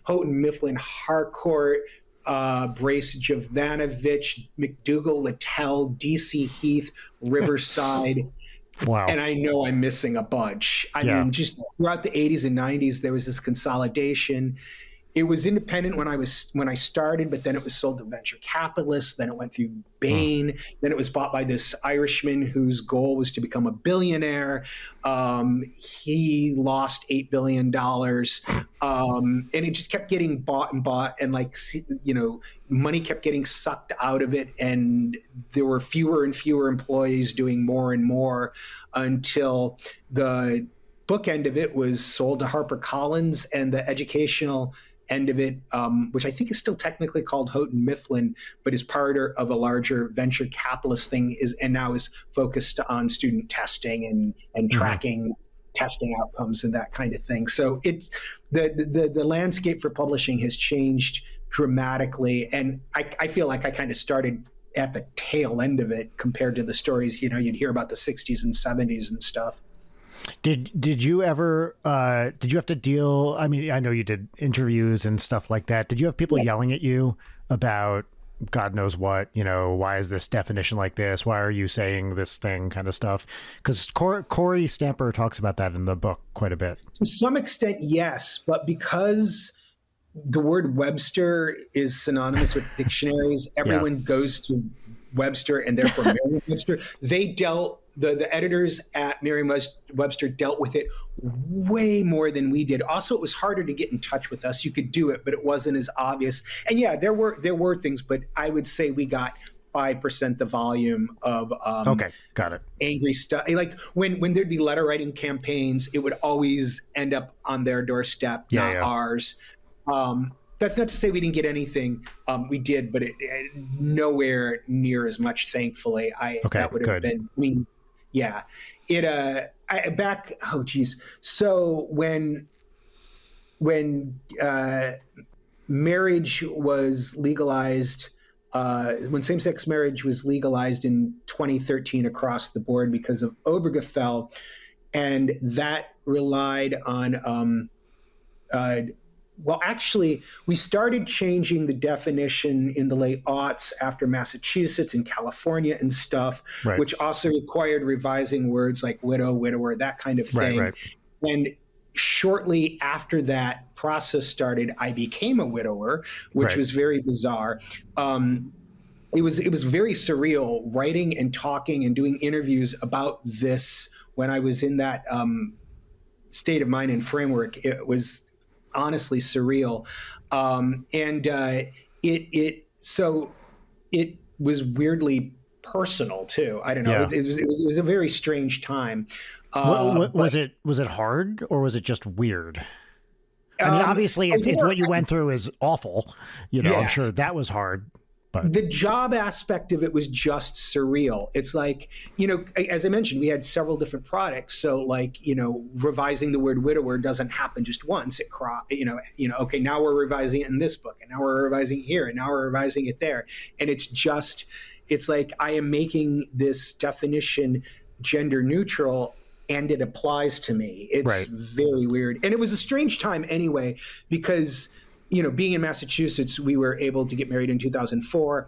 Houghton Mifflin Harcourt, Brace Jovanovich, McDougall, Littell, DC Heath, Riverside. Wow. And I know I'm missing a bunch. I mean, just throughout the 80s and 90s, there was this consolidation. It was independent when I started, but then it was sold to venture capitalists. Then it went through Bain. Then it was bought by this Irishman whose goal was to become a billionaire. He lost $8 billion. And it just kept getting bought, and like, money kept getting sucked out of it. And there were fewer and fewer employees doing more and more until the book end of it was sold to HarperCollins, and the educational end of it, which I think is still technically called Houghton Mifflin, but is part of a larger venture capitalist thing, and now is focused on student testing and tracking testing outcomes and that kind of thing. So the landscape for publishing has changed dramatically, and I feel like I kind of started at the tail end of it compared to the stories you'd hear about the 60s and 70s and stuff. Did you ever did you have to deal, I mean, I know you did interviews and stuff like that. Did you have people yelling at you about God knows what, why is this definition like this? Why are you saying this thing kind of stuff? Because Corey Stamper talks about that in the book quite a bit. To some extent, yes. But because the word Webster is synonymous with dictionaries. Everyone goes to Webster and therefore Merriam-Webster. The editors at Merriam-Webster dealt with it way more than we did. Also, it was harder to get in touch with us. You could do it, but it wasn't as obvious. And yeah, there were things, but I would say we got 5% the volume of okay, got it. Angry stuff. Like when there'd be letter writing campaigns, it would always end up on their doorstep, not ours. That's not to say we didn't get anything. We did, but it nowhere near as much. Thankfully, that would have been. I mean, yeah, oh geez. So when marriage was legalized. When same-sex marriage was legalized in 2013 across the board because of Obergefell, and that relied on, well, actually, we started changing the definition in the late aughts after Massachusetts and California and stuff, which also required revising words like widow, widower, that kind of thing. Right. And shortly after that process started, I became a widower, which was very bizarre. It was very surreal writing and talking and doing interviews about this when I was in that state of mind and framework. It was honestly surreal, so it was weirdly personal too. I don't know. Yeah. It was a very strange time. Was it hard or was it just weird? I mean, obviously, it's what you went through is awful. I'm sure that was hard. But the job aspect of it was just surreal. It's like, as I mentioned, we had several different products. So like, revising the word widower doesn't happen just once. Okay, now we're revising it in this book, and now we're revising it here, and now we're revising it there. And it's like I am making this definition gender neutral, and it applies to me. It's very weird. And it was a strange time anyway, because being in Massachusetts, we were able to get married in 2004.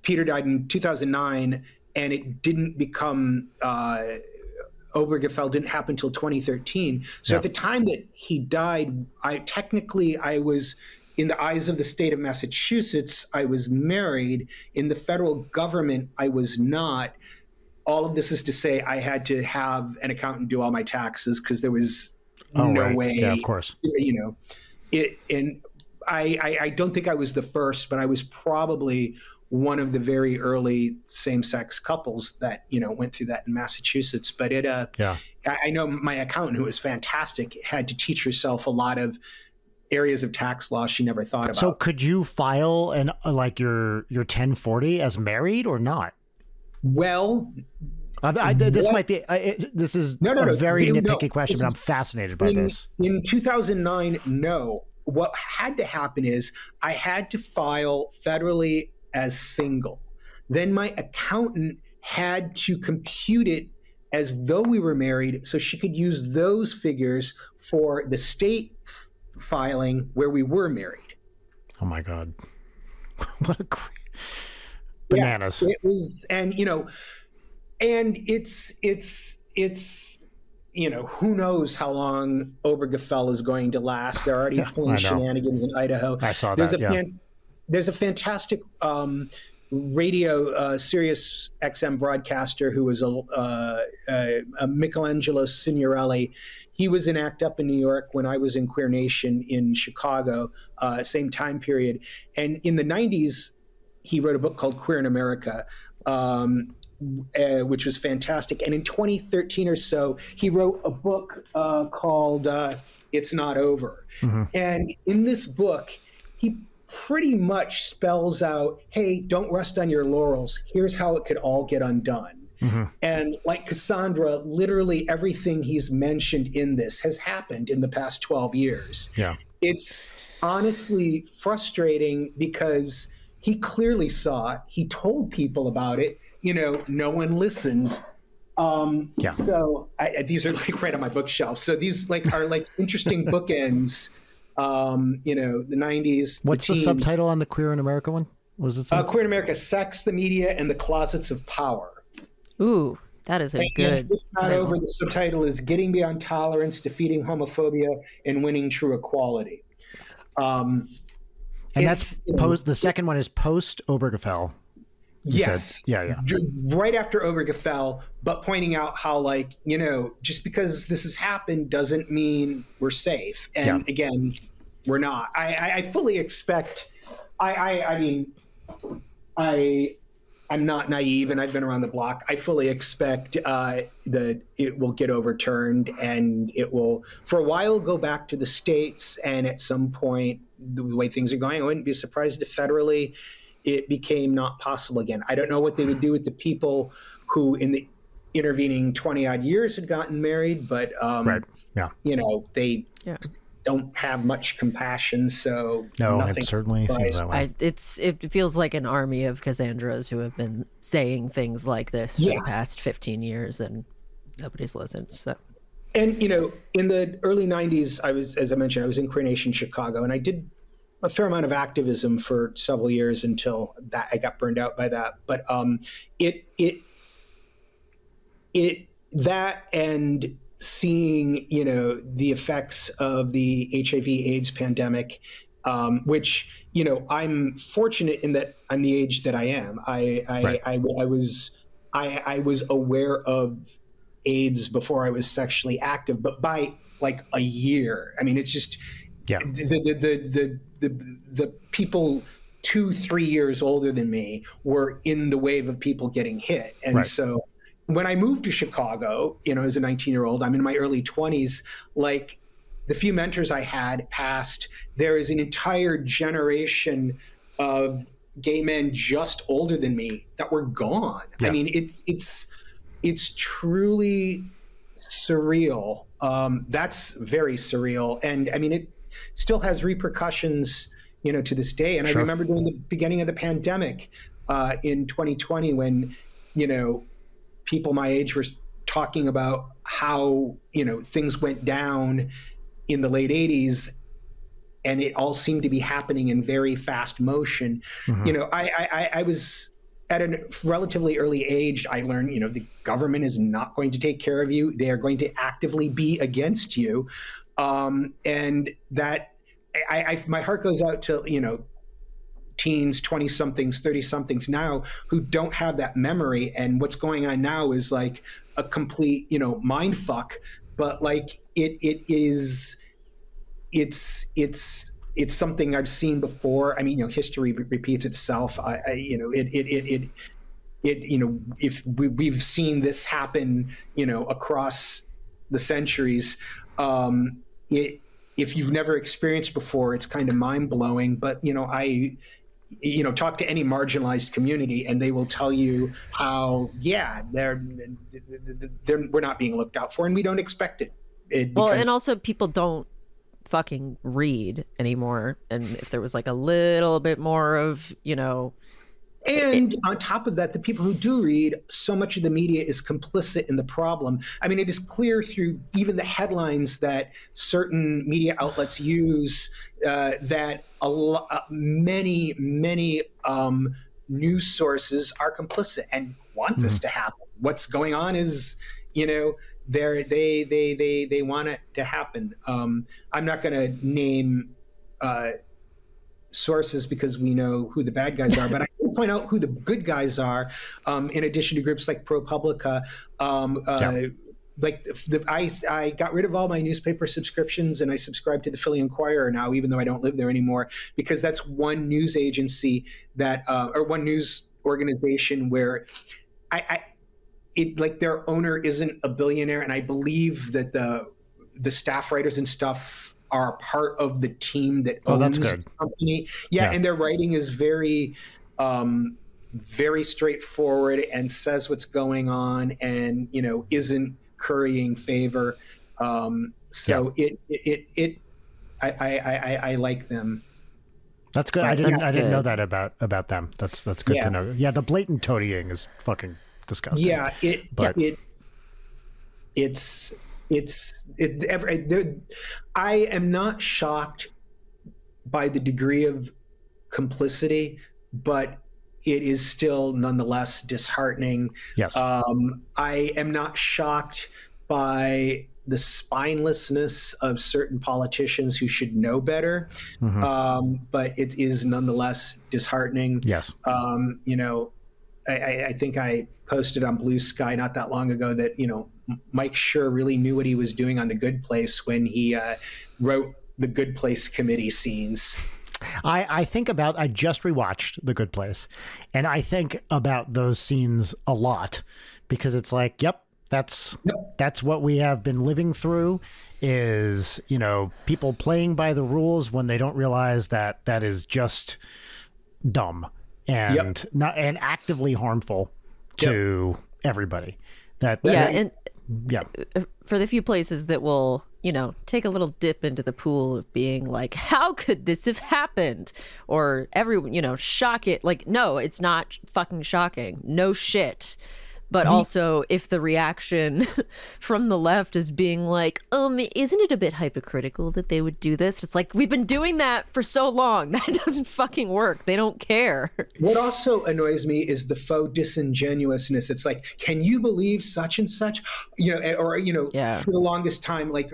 Peter died in 2009, and it didn't become Obergefell didn't happen until 2013. So at the time that he died, I was, in the eyes of the state of Massachusetts, I was married. In the federal government, I was not. All of this is to say I had to have an accountant do all my taxes because there was no way. Yeah, of course. And I don't think I was the first, but I was probably one of the very early same-sex couples that went through that in Massachusetts. But I know my accountant, who was fantastic, had to teach herself a lot of areas of tax law she never thought about. So could you file your 1040 as married or not? Well, this is a very nitpicky question, but I'm fascinated by this. In 2009, no. What had to happen is I had to file federally as single. Then my accountant had to compute it as though we were married, so she could use those figures for the state filing where we were married. Oh my God. What a bananas. Yeah, it was, and it's who knows how long Obergefell is going to last. They're already pulling shenanigans in Idaho. I saw there's that. There's a fantastic radio Sirius XM broadcaster who was a Michelangelo Signorelli. He was in ACT UP in New York when I was in Queer Nation in Chicago, same time period. And in the 90s, he wrote a book called Queer in America, which was fantastic. And in 2013 or so, he wrote a book called It's Not Over. Mm-hmm. And in this book, he pretty much spells out, hey, don't rest on your laurels. Here's how it could all get undone. Mm-hmm. And like Cassandra, literally everything he's mentioned in this has happened in the past 12 years. Yeah. It's honestly frustrating because he clearly saw it. He told people about it. No one listened. So these are right on my bookshelf. So these are interesting bookends. The 90s. What's the subtitle on the Queer in America one? Was it Queer in America: Sex, the Media, and the Closets of Power. Ooh, That is a And good it's not title. over. The subtitle is Getting Beyond Tolerance, Defeating Homophobia, and Winning True Equality. And that's It's, post. The second one is post Obergefell. Yes. Yeah. Right after Obergefell, but pointing out how, like, just because this has happened doesn't mean we're safe. And again, we're not. I fully expect, I mean, I'm not naive, and I've been around the block. I fully expect that it will get overturned, and it will, for a while, go back to the states. And at some point, the way things are going, I wouldn't be surprised if federally it became not possible again. I don't know what they would do with the people who, in the intervening 20 odd years, had gotten married, but they don't have much compassion, so it certainly seems that way. It feels like an army of Cassandras who have been saying things like this for the past 15 years, and nobody's listened. So, and in the early 90s, as I mentioned, I was in Queer Nation Chicago, and I did a fair amount of activism for several years until that I got burned out by that. But that and seeing, the effects of the HIV/AIDS pandemic, which, I'm fortunate in that I'm the age that I am. I was aware of AIDS before I was sexually active, but by like a year. I mean, it's just the people 2-3 years older than me were in the wave of people getting hit, and so when I moved to Chicago, as a 19-year-old, I'm in my early 20s, like the few mentors I had passed, there is an entire generation of gay men just older than me that were gone. Yeah. I mean, it's truly surreal. That's very surreal. And I mean, it still has repercussions, to this day. And I remember during the beginning of the pandemic in 2020 when, people my age were talking about how, things went down in the late 80s, and it all seemed to be happening in very fast motion. Mm-hmm. I was at a relatively early age. I learned, the government is not going to take care of you. They are going to actively be against you. And that my heart goes out to, teens, 20-somethings, 30-somethings now who don't have that memory. And what's going on now is like a complete, mind fuck. But like it's something I've seen before. I mean, history repeats itself. If we've seen this happen, across the centuries, if you've never experienced before, it's kind of mind blowing. But, talk to any marginalized community and they will tell you how, we're not being looked out for and we don't expect it. And also people don't fucking read anymore. And if there was like a little bit more of, And on top of that, the people who do read, so much of the media is complicit in the problem. I mean, it is clear through even the headlines that certain media outlets use that many news sources are complicit and want this to happen. What's going on is, they want it to happen. I'm not going to name sources because we know who the bad guys are, but I will point out who the good guys are. In addition to groups like ProPublica, I got rid of all my newspaper subscriptions and I subscribe to the Philly Inquirer now, even though I don't live there anymore, because that's one news agency that, or one news organization where their owner isn't a billionaire, and I believe that the staff writers and stuff are part of the team that owns the company. Yeah, and their writing is very, very straightforward and says what's going on, and isn't currying favor. I like them. That's good. I didn't know that about them. That's good to know. Yeah, the blatant toadying is fucking disgusting. Yeah, I am not shocked by the degree of complicity, but it is still nonetheless disheartening. Yes. I am not shocked by the spinelessness of certain politicians who should know better, but it is nonetheless disheartening. Yes. I think I posted on Blue Sky not that long ago that, Mike Schur really knew what he was doing on The Good Place when he wrote the Good Place committee scenes. I just rewatched The Good Place, and I think about those scenes a lot because it's like, that's what we have been living through is, people playing by the rules when they don't realize that that is just dumb and not and actively harmful to everybody. For the few places that will, take a little dip into the pool of being like, how could this have happened? Or everyone, shock it. Like, no, it's not fucking shocking. No shit. But also, if the reaction from the left is being like, isn't it a bit hypocritical that they would do this? It's like, we've been doing that for so long. That doesn't fucking work. They don't care. What also annoys me is the faux disingenuousness. It's like, can you believe such and such? For the longest time, like,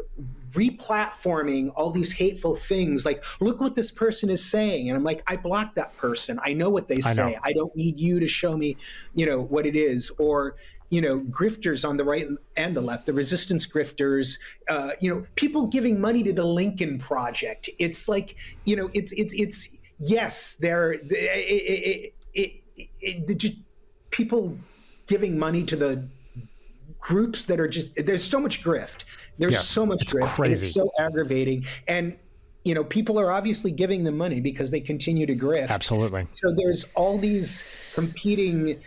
replatforming all these hateful things, like, look what this person is saying, and I'm like, I blocked that person. I know what they say. I don't need you to show me, what it is. Or grifters on the right and the left, the resistance grifters, people giving money to the Lincoln Project. It's like, it's yes, just people giving money to the groups that are just, there's so much grift. There's so much grift. Crazy. And it's so aggravating. And, people are obviously giving them money because they continue to grift. Absolutely. So there's all these competing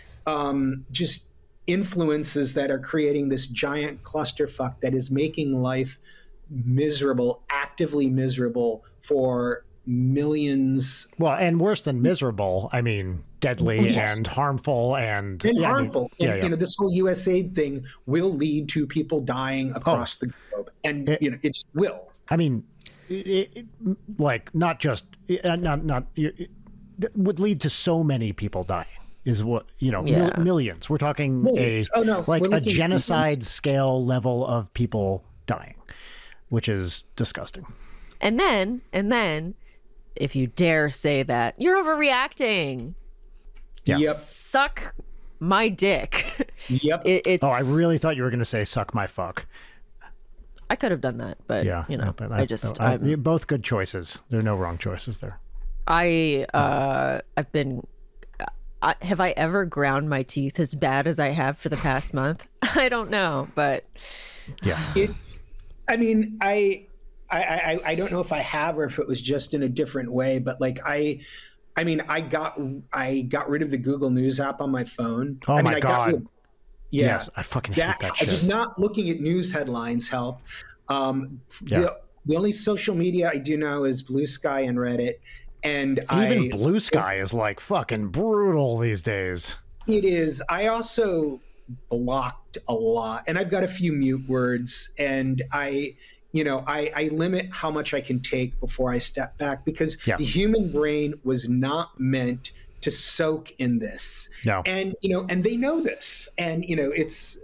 just influences that are creating this giant clusterfuck that is making life miserable, actively miserable for millions. Well, and worse than miserable, I mean, deadly and harmful and harmful. This whole USAID thing will lead to people dying across the globe, and it just will. I mean, would lead to so many people dying. Is what millions. We're talking a genocide scale level of people dying, which is disgusting. And then, if you dare say that, you're overreacting. Yeah. Yep. Suck my dick. Yep. I really thought you were going to say suck my fuck. I could have done that, but both good choices. There are no wrong choices there. Have I ever ground my teeth as bad as I have for the past month? I don't know, but I don't know if I have or if it was just in a different way, but like I got rid of the Google News app on my phone. My God. Yes, I fucking hate that shit. Just not looking at news headlines help. The only social media I do now is Blue Sky and Reddit. And even Blue Sky is like fucking brutal these days. It is. I also blocked a lot, and I've got a few mute words, and I limit how much I can take before I step back because the human brain was not meant to soak in this. No. And and they know this. And it's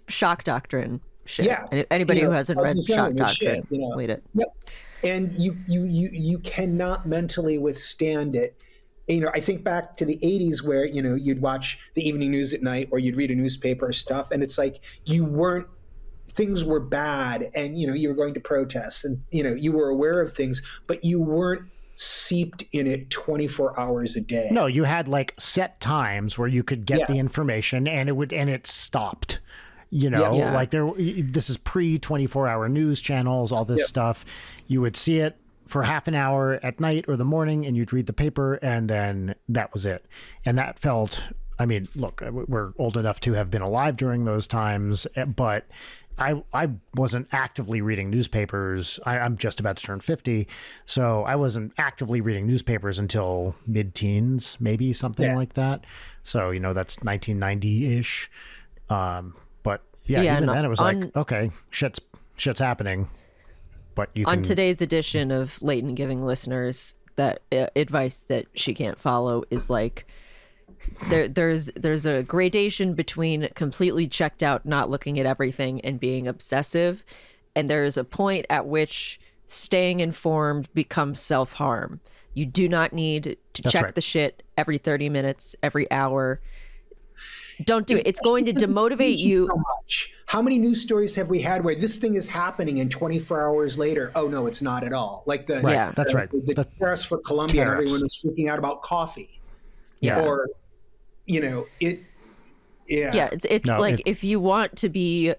shock doctrine shit. Yeah. And anybody who hasn't read shock doctrine, read it. Yep. And you cannot mentally withstand it. I think back to the 80s where, you'd watch the evening news at night or you'd read a newspaper or stuff. And it's like things were bad and, you were going to protest and, you were aware of things, but you weren't seeped in it 24 hours a day. No, you had like set times where you could get the information and it stopped. Like this is pre 24-hour news channels, all this stuff. You would see it for half an hour at night or the morning and you'd read the paper and then that was it. And that felt, I mean, look, we're old enough to have been alive during those times, but I wasn't actively reading newspapers. I'm just about to turn 50. So I wasn't actively reading newspapers until mid-teens, maybe something like that. So, that's 1990-ish. But even then it was okay, shit's happening. But on today's edition of Leighton giving listeners that advice that she can't follow is like, there's a gradation between completely checked out, not looking at everything, and being obsessive, and there's a point at which staying informed becomes self-harm. You do not need to That's check right. the shit every 30 minutes, every hour. Don't do it. It's going to demotivate you. So much. How many news stories have we had where this thing is happening and 24 hours later, oh no, it's not at all? Like the Right. Yeah. That's right. The tariffs for Colombia, and Tariffs. everyone was freaking out about coffee. Yeah. Or, you know, it. Yeah. Yeah, it's No, like if you want to be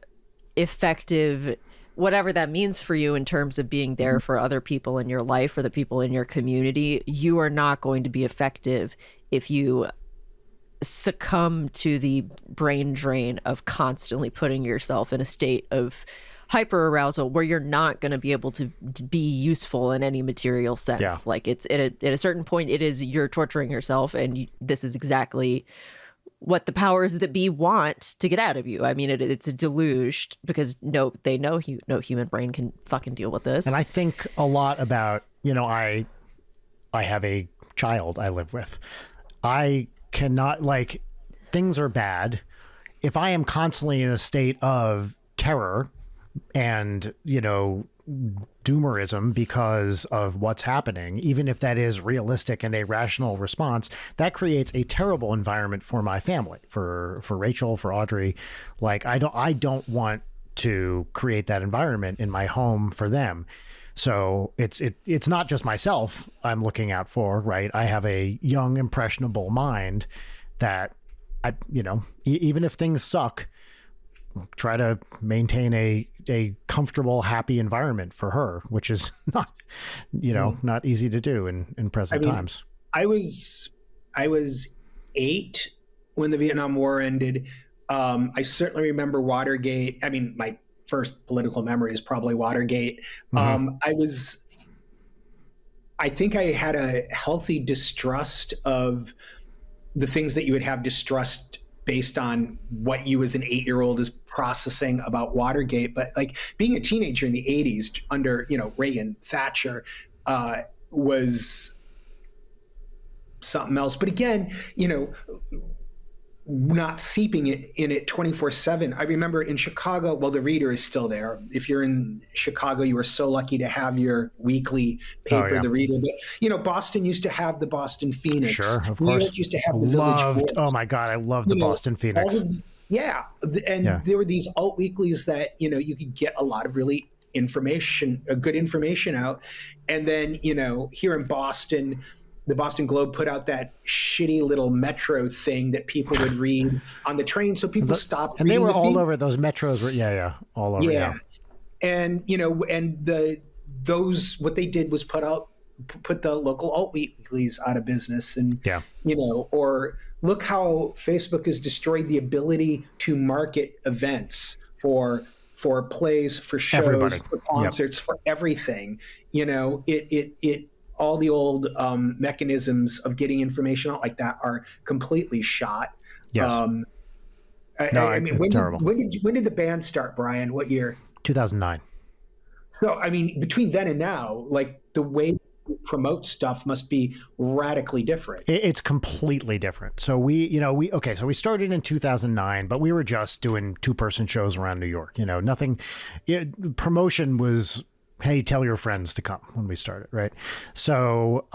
effective, whatever that means for you in terms of being there for other people in your life or the people in your community, you are not going to be effective if you succumb to the brain drain of constantly putting yourself in a state of hyper arousal where you're not going to be able to be useful in any material sense. Yeah. Like it's at a certain point, it is you're torturing yourself, and this is exactly what the powers that be want to get out of you. I mean, it's a deluge because they know no human brain can fucking deal with this. And I think a lot about, you know, I have a child I live with. I cannot, like, things are bad. If I am constantly in a state of terror and, you know, doomerism because of what's happening, even if that is realistic and a rational response, that creates a terrible environment for my family, for Rachel, for Audrey. Like, I don't want to create that environment in my home for them. So it's not just myself I'm looking out for, right? I have a young, impressionable mind that even if things suck, try to maintain a comfortable, happy environment for her, which is not, not easy to do in present times. I was 8 when the Vietnam War ended. I certainly remember Watergate. I mean, my first political memory is probably Watergate. I think I had a healthy distrust of the things that you would have distrust based on what you as an 8-year-old is processing about Watergate. But like being a teenager in the 80s under, Reagan, Thatcher, was something else. But again, not seeping in it 24/7. I remember in Chicago, well, the Reader is still there. If you're in Chicago, you are so lucky to have your weekly paper, the Reader. But, Boston used to have the Boston Phoenix. Sure, of New course. York used to have the Village Voice. Oh my God, I love the Boston Phoenix. There were these alt weeklies that, you could get a lot of really good information out. And then, here in Boston, the Boston Globe put out that shitty little Metro thing that people would read on the train. So people stopped and reading. And they were all feed. over. Those Metros were, all over. Yeah. And, what they did was put the local alt weeklies out of business. And, or look how Facebook has destroyed the ability to market events for plays, for shows, Everybody. For concerts, for everything. It all the old mechanisms of getting information out like that are completely shot. Yes. When did the band start, Brian? What year? 2009. So, between then and now, like the way we promote stuff must be radically different. It's completely different. So we started in 2009, but we were just doing 2-person shows around New York. Nothing. Promotion was, hey, tell your friends to come when we started, right? So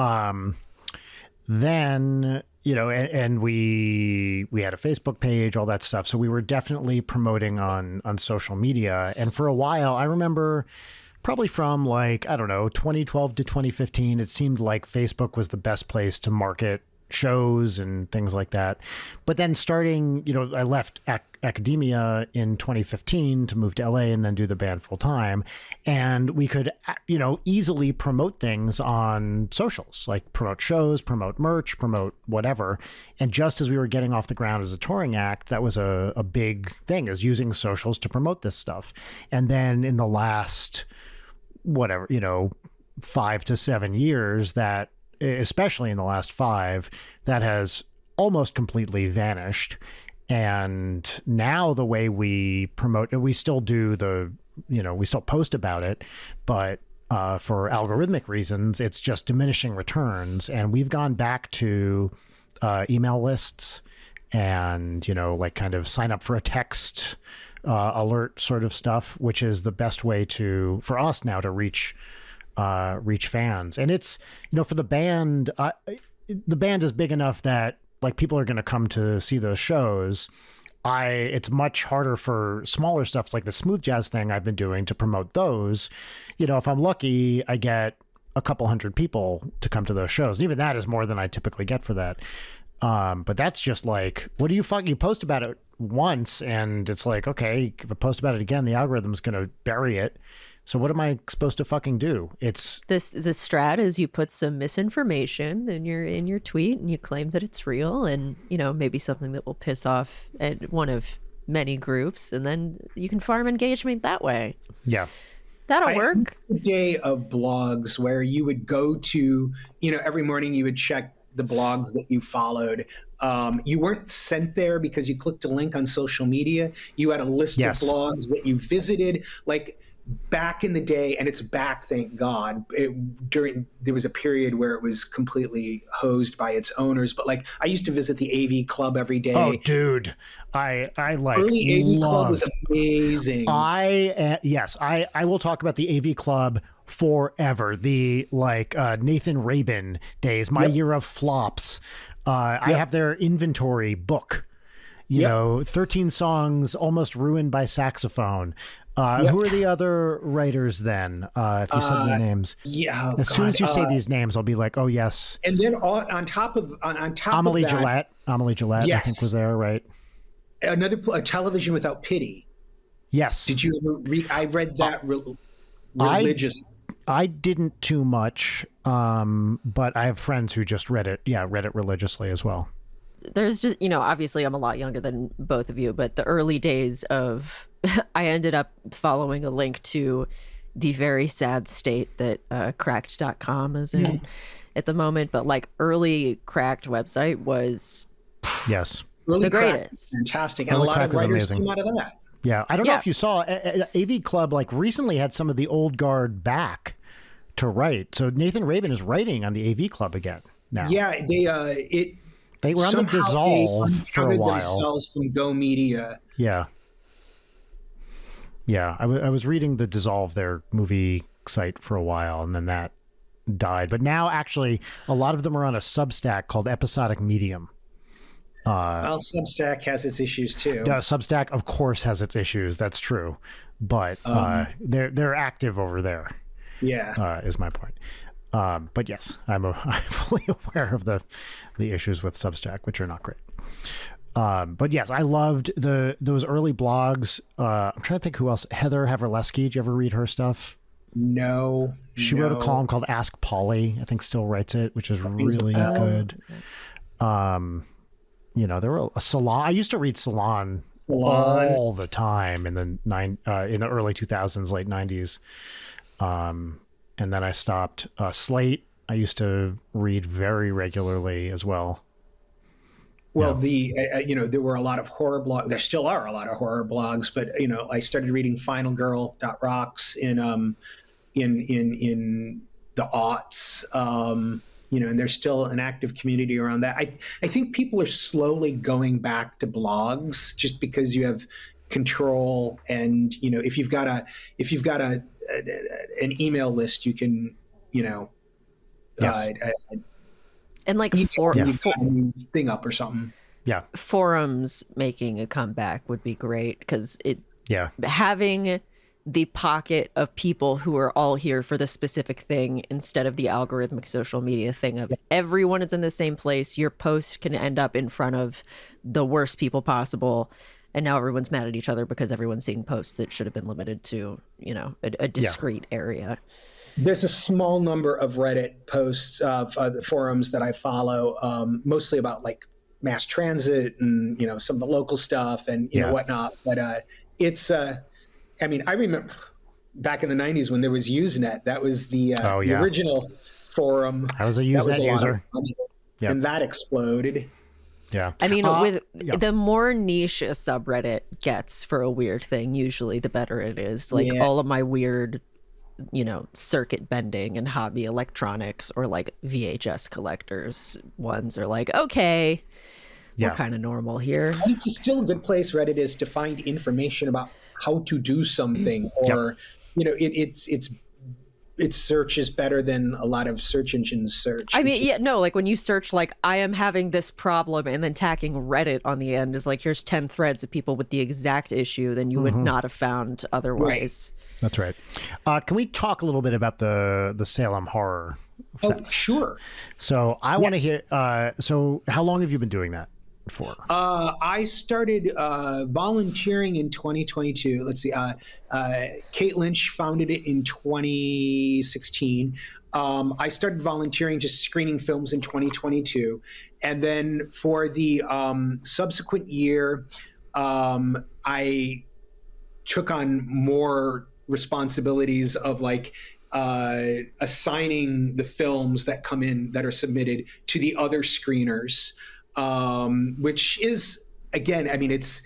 then, and we had a Facebook page, all that stuff. So we were definitely promoting on social media. And for a while, I remember probably from 2012 to 2015, it seemed like Facebook was the best place to market shows and things like that. But then starting, I left academia in 2015 to move to LA and then do the band full time. And we could, easily promote things on socials, like promote shows, promote merch, promote whatever. And just as we were getting off the ground as a touring act, that was a big thing, is using socials to promote this stuff. And then in the last, 5 to 7 years, that, especially in the last 5, that has almost completely vanished. And now the way we promote, we still do we still post about it, but for algorithmic reasons, it's just diminishing returns. And we've gone back to email lists and, like kind of sign up for a text alert sort of stuff, which is the best way for us now to reach fans. And it's, for the band is big enough that like people are going to come to see those shows. It's much harder for smaller stuff like the smooth jazz thing I've been doing to promote those. If I'm lucky, I get a couple hundred people to come to those shows. And even that is more than I typically get for that. But that's just like, what do you post about it once and it's like, okay, if I post about it again, the algorithm's going to bury it. So what am I supposed to fucking do? It's the strat is you put some misinformation in your tweet and you claim that it's real and, maybe something that will piss off at one of many groups, and then you can farm engagement that way. Yeah. That'll work. A day of blogs where you would go to, every morning you would check the blogs that you followed. You weren't sent there because you clicked a link on social media. You had a list of blogs that you visited, like back in the day, and it's back, thank God. There was a period where it was completely hosed by its owners, but like I used to visit the AV Club every day. Oh, dude, I like early AV Club was amazing. I will talk about the AV Club forever. The Nathan Rabin days, my year of flops. I have their inventory book. 13 songs almost ruined by saxophone. Who are the other writers then? If you said the names, as soon as you say these names, I'll be like, oh yes. And then on top of Amelie of that, Gillette, yes. I think was there, right? A Television Without Pity. Yes. Did you ever read? I read that religious. I didn't too much, but I have friends who just read it. Yeah, read it religiously as well. There's just, obviously I'm a lot younger than both of you, but the early days of, I ended up following a link to the very sad state that cracked.com is in at the moment. But like early Cracked website was the greatest. Fantastic. And a lot of writers came out of that. Yeah. I don't know if you saw AV Club like recently had some of the old guard back to write. So Nathan Rabin is writing on the AV Club again now. Yeah. They were on the dissolve for a while. Themselves from Go Media. Yeah. Yeah. I was reading the dissolve, their movie site, for a while, and then that died. But now actually a lot of them are on a Substack called Episodic Medium. Well, Substack has its issues too. Substack, of course, has its issues. That's true. But they're active over there. Yeah. Is my point. But yes, I'm fully aware of the issues with Substack, which are not great. But yes, I loved those early blogs. I'm trying to think who else. Heather Havrilesky. Did you ever read her stuff? No. She wrote a column called Ask Polly. I think still writes it, which is really good. There were a Salon. I used to read Salon all the time in the early 2000s, late 90s. And then I stopped. Slate, I used to read very regularly as well. Well, there were a lot of horror blogs. There still are a lot of horror blogs, but I started reading FinalGirl.rocks in the aughts. And there's still an active community around that. I think people are slowly going back to blogs just because you have control, and if you've got an email list, you can and like thing up or something. Yeah, forums making a comeback would be great, because having the pocket of people who are all here for the specific thing instead of the algorithmic social media thing of everyone is in the same place. Your post can end up in front of the worst people possible, and now everyone's mad at each other because everyone's seeing posts that should have been limited to a discrete area. There's a small number of Reddit posts of the forums that I follow, mostly about like mass transit and some of the local stuff and whatnot. But it's I remember back in the 90s when there was Usenet. That was the original forum. I was a Usenet user. And that exploded. Yeah. With the more niche a subreddit gets for a weird thing, usually the better it is. Like all of my weird circuit bending and hobby electronics, or like VHS collectors ones are like, okay, we're kind of normal here. And it's still a good place, Reddit is, to find information about how to do something, or its search is better than a lot of search engines search. I mean, like when you search like I am having this problem and then tacking Reddit on the end is like, here's 10 threads of people with the exact issue then you would not have found otherwise. Right. That's right. Can we talk a little bit about the Salem Horror Fest? Oh, sure. So I want to hear, so how long have you been doing that for? I started volunteering in 2022. Let's see. Kate Lynch founded it in 2016. I started volunteering, just screening films, in 2022. And then for the subsequent year, I took on more responsibilities of like assigning the films that come in that are submitted to the other screeners. Which is, again, I mean, it's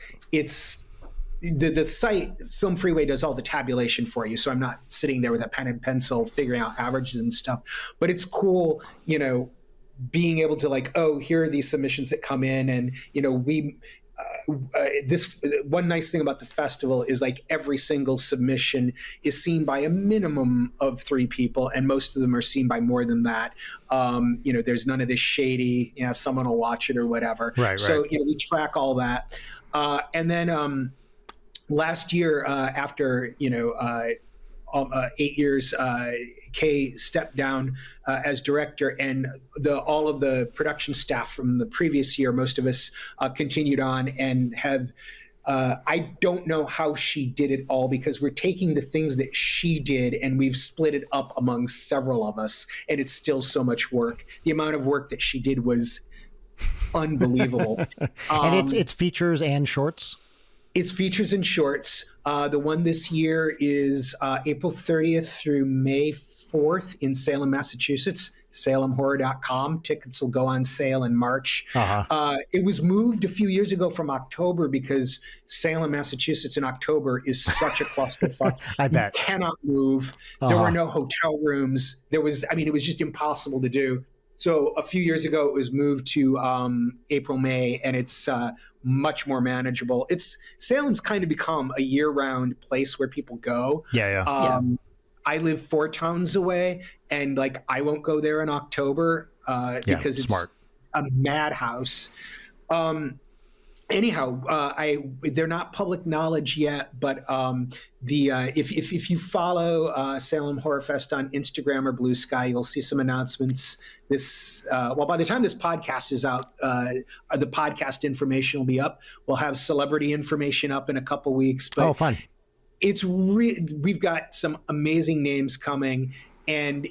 the site Film Freeway does all the tabulation for you. So I'm not sitting there with a pen and pencil figuring out averages and stuff, but it's cool, being able to like, oh, here are these submissions that come in. And, this one nice thing about the festival is like every single submission is seen by a minimum of 3 people, and most of them are seen by more than that. There's none of this shady, someone will watch it or whatever. Right. So we track all that, and then last year, after 8 years, Kay stepped down as director, and all of the production staff from the previous year, most of us continued on and have. I don't know how she did it all, because we're taking the things that she did and we've split it up among several of us, and it's still so much work. The amount of work that she did was unbelievable. And it's features and shorts? It's features and shorts. The one this year is April 30th through May 4th in Salem, Massachusetts, salemhorror.com. Tickets will go on sale in March. It was moved a few years ago from October because Salem, Massachusetts in October is such a clusterfuck. I bet. You cannot move. There were no hotel rooms. It was just impossible to do. So a few years ago, it was moved to April, May, and it's much more manageable. Salem's kind of become a year-round place where people go. Yeah. I live 4 towns away, and like I won't go there in October because it's smart. A madhouse. Anyhow, they're not public knowledge yet, but if you follow Salem Horror Fest on Instagram or Blue Sky, you'll see some announcements. By the time this podcast is out, the podcast information will be up. We'll have celebrity information up in a couple weeks. But fun! We've got some amazing names coming, and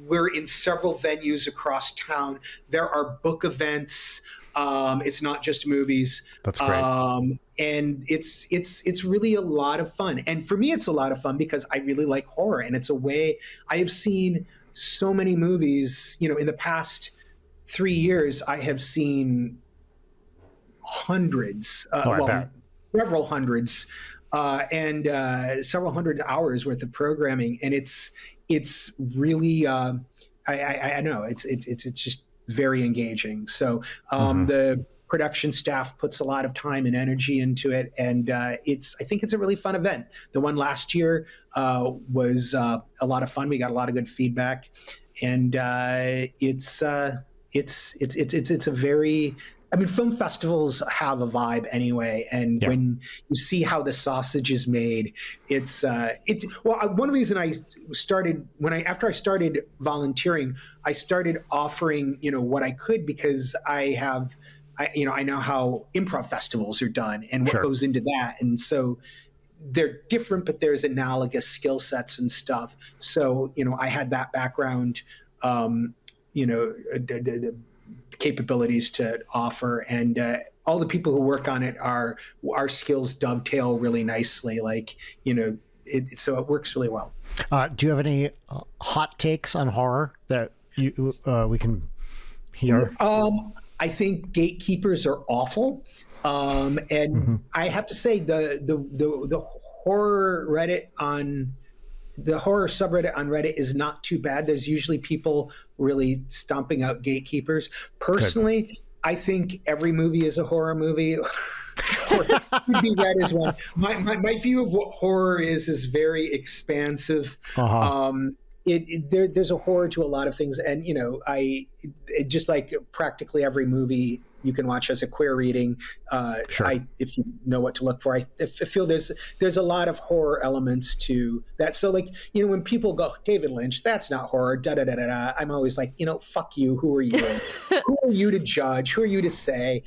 we're in several venues across town. There are book events. It's not just movies. That's great. And it's really a lot of fun. And for me, it's a lot of fun because I really like horror, and it's a way I have seen so many movies. In the past 3 years, I have seen hundreds, several hundreds, and several hundred hours worth of programming. And it's really, I know it's just very engaging. So the production staff puts a lot of time and energy into it, and I think it's a really fun event. The one last year was a lot of fun. We got a lot of good feedback, and it's a very. I mean, film festivals have a vibe anyway, and when you see how the sausage is made, one reason I started after I started volunteering, I started offering what I could, because I know how improv festivals are done and what goes into that, and so they're different, but there's analogous skill sets and stuff. So I had that background, the capabilities to offer, and all the people who work on it our skills dovetail really nicely, so it works really well. Do you have any hot takes on horror that we can hear? I think gatekeepers are awful, and I have to say the horror Reddit on the horror subreddit on Reddit is not too bad. There's usually people really stomping out gatekeepers. Personally, I think every movie is a horror movie. Or could be read as one. My view of what horror is very expansive. There's a horror to a lot of things, and just like practically every movie you can watch as a queer reading, if you know what to look for. I feel there's a lot of horror elements to that. So when people go, David Lynch, that's not horror, da da da da da, I'm always like, fuck you. Who are you? Who are you to judge? Who are you to say?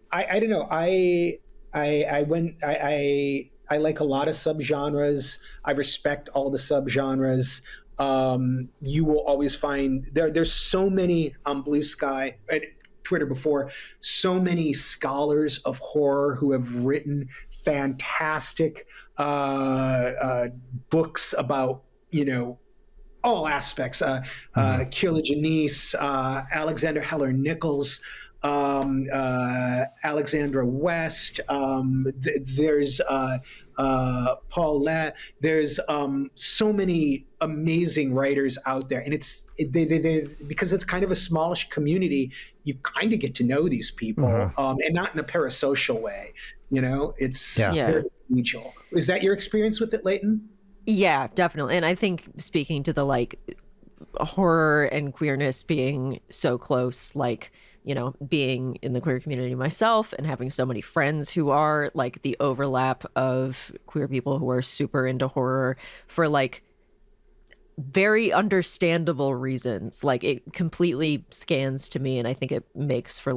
I don't know. I like a lot of subgenres. I respect all the subgenres. You will always find there's so many on Blue Sky and Twitter before, so many scholars of horror who have written fantastic books about all aspects. Keela Janice, Alexander Heller Nichols, Alexandra West, there's Paul Lett. There's so many amazing writers out there, and they because it's kind of a smallish community. You kind of get to know these people, and not in a parasocial way. It's very mutual. Is that your experience with it, Leighton? Yeah, definitely. And I think speaking to the horror and queerness being so close, being in the queer community myself and having so many friends who are the overlap of queer people who are super into horror for very understandable reasons. It completely scans to me, and I think it makes for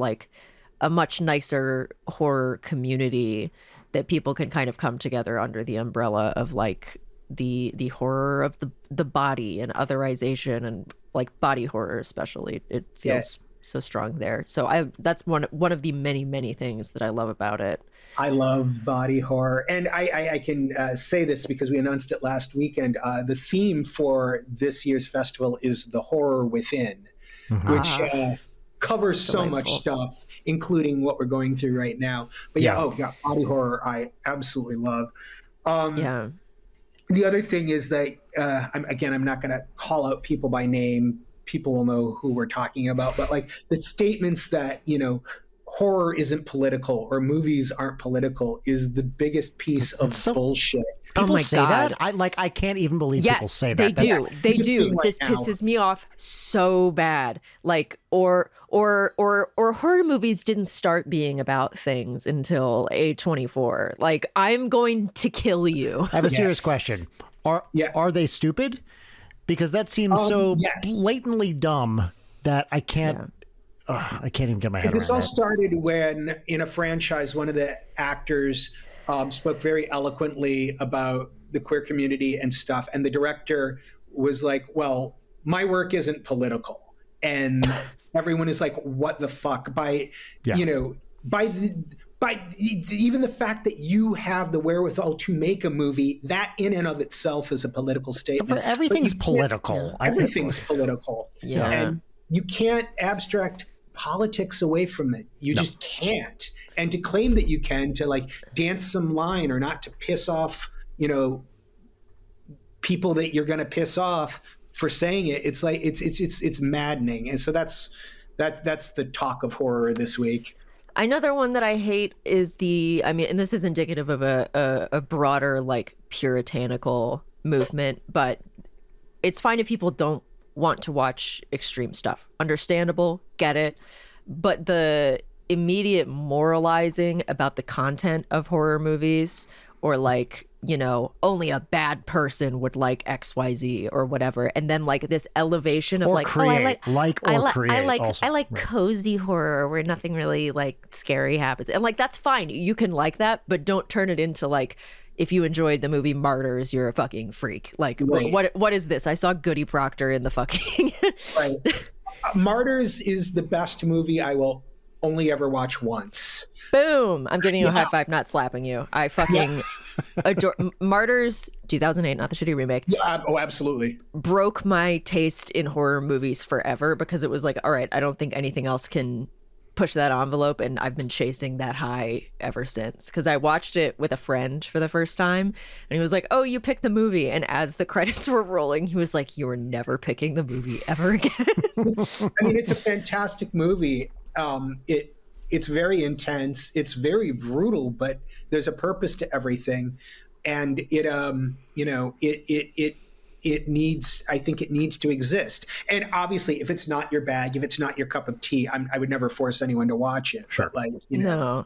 a much nicer horror community that people can kind of come together under the umbrella of the horror of the body and otherization and body horror especially. It feels so strong there. So that's one of the many things that I love about it. I love body horror, and I can say this because we announced it last weekend. The theme for this year's festival is the horror within, which covers so much stuff, including what we're going through right now. But body horror I absolutely love. The other thing is that I'm not going to call out people by name. People will know who we're talking about, but the statements that horror isn't political or movies aren't political is the biggest piece of bullshit. People my say God. that. I can't even believe people say that. They do. They do. This pisses me off so bad. Or horror movies didn't start being about things until A24. I'm going to kill you. I have a serious question. Are they stupid? Because that seems so blatantly dumb that I can't. I can't even get my head around it. This all started when, in a franchise, one of the actors spoke very eloquently about the queer community and stuff, and the director was like, "Well, my work isn't political," and everyone is like, "What the fuck?" By even the fact that you have the wherewithal to make a movie, that in and of itself is a political statement. Everything's political. Everything's political. Yeah. And you can't abstract politics away from it. You just can't. And to claim that you can, to dance some line or not to piss off, people that you're going to piss off for saying it, it's maddening. And so that's the talk of horror this week. Another one that I hate is and this is indicative of a broader puritanical movement, but it's fine if people don't want to watch extreme stuff. Understandable, get it. But the immediate moralizing about the content of horror movies, or only a bad person would like XYZ or whatever, and then this elevation of create I like cozy horror where nothing really scary happens, and that's fine. You can like that, but don't turn it into if you enjoyed the movie Martyrs, you're a fucking freak. What is this? I saw Goody Proctor in the fucking right. Martyrs is the best movie I will only ever watch once. Boom! I'm giving you a high five, not slapping you. I fucking adore Martyrs. 2008, not the shitty remake. Yeah, absolutely. Broke my taste in horror movies forever because it was all right, I don't think anything else can push that envelope, and I've been chasing that high ever since. Because I watched it with a friend for the first time, and he was like, "Oh, you picked the movie." And as the credits were rolling, he was like, "You are never picking the movie ever again." It's a fantastic movie. It's very intense. It's very brutal, but there's a purpose to everything, and it needs, I think it needs to exist. And obviously, if it's not your bag, if it's not your cup of tea, I would never force anyone to watch it. Sure. But No.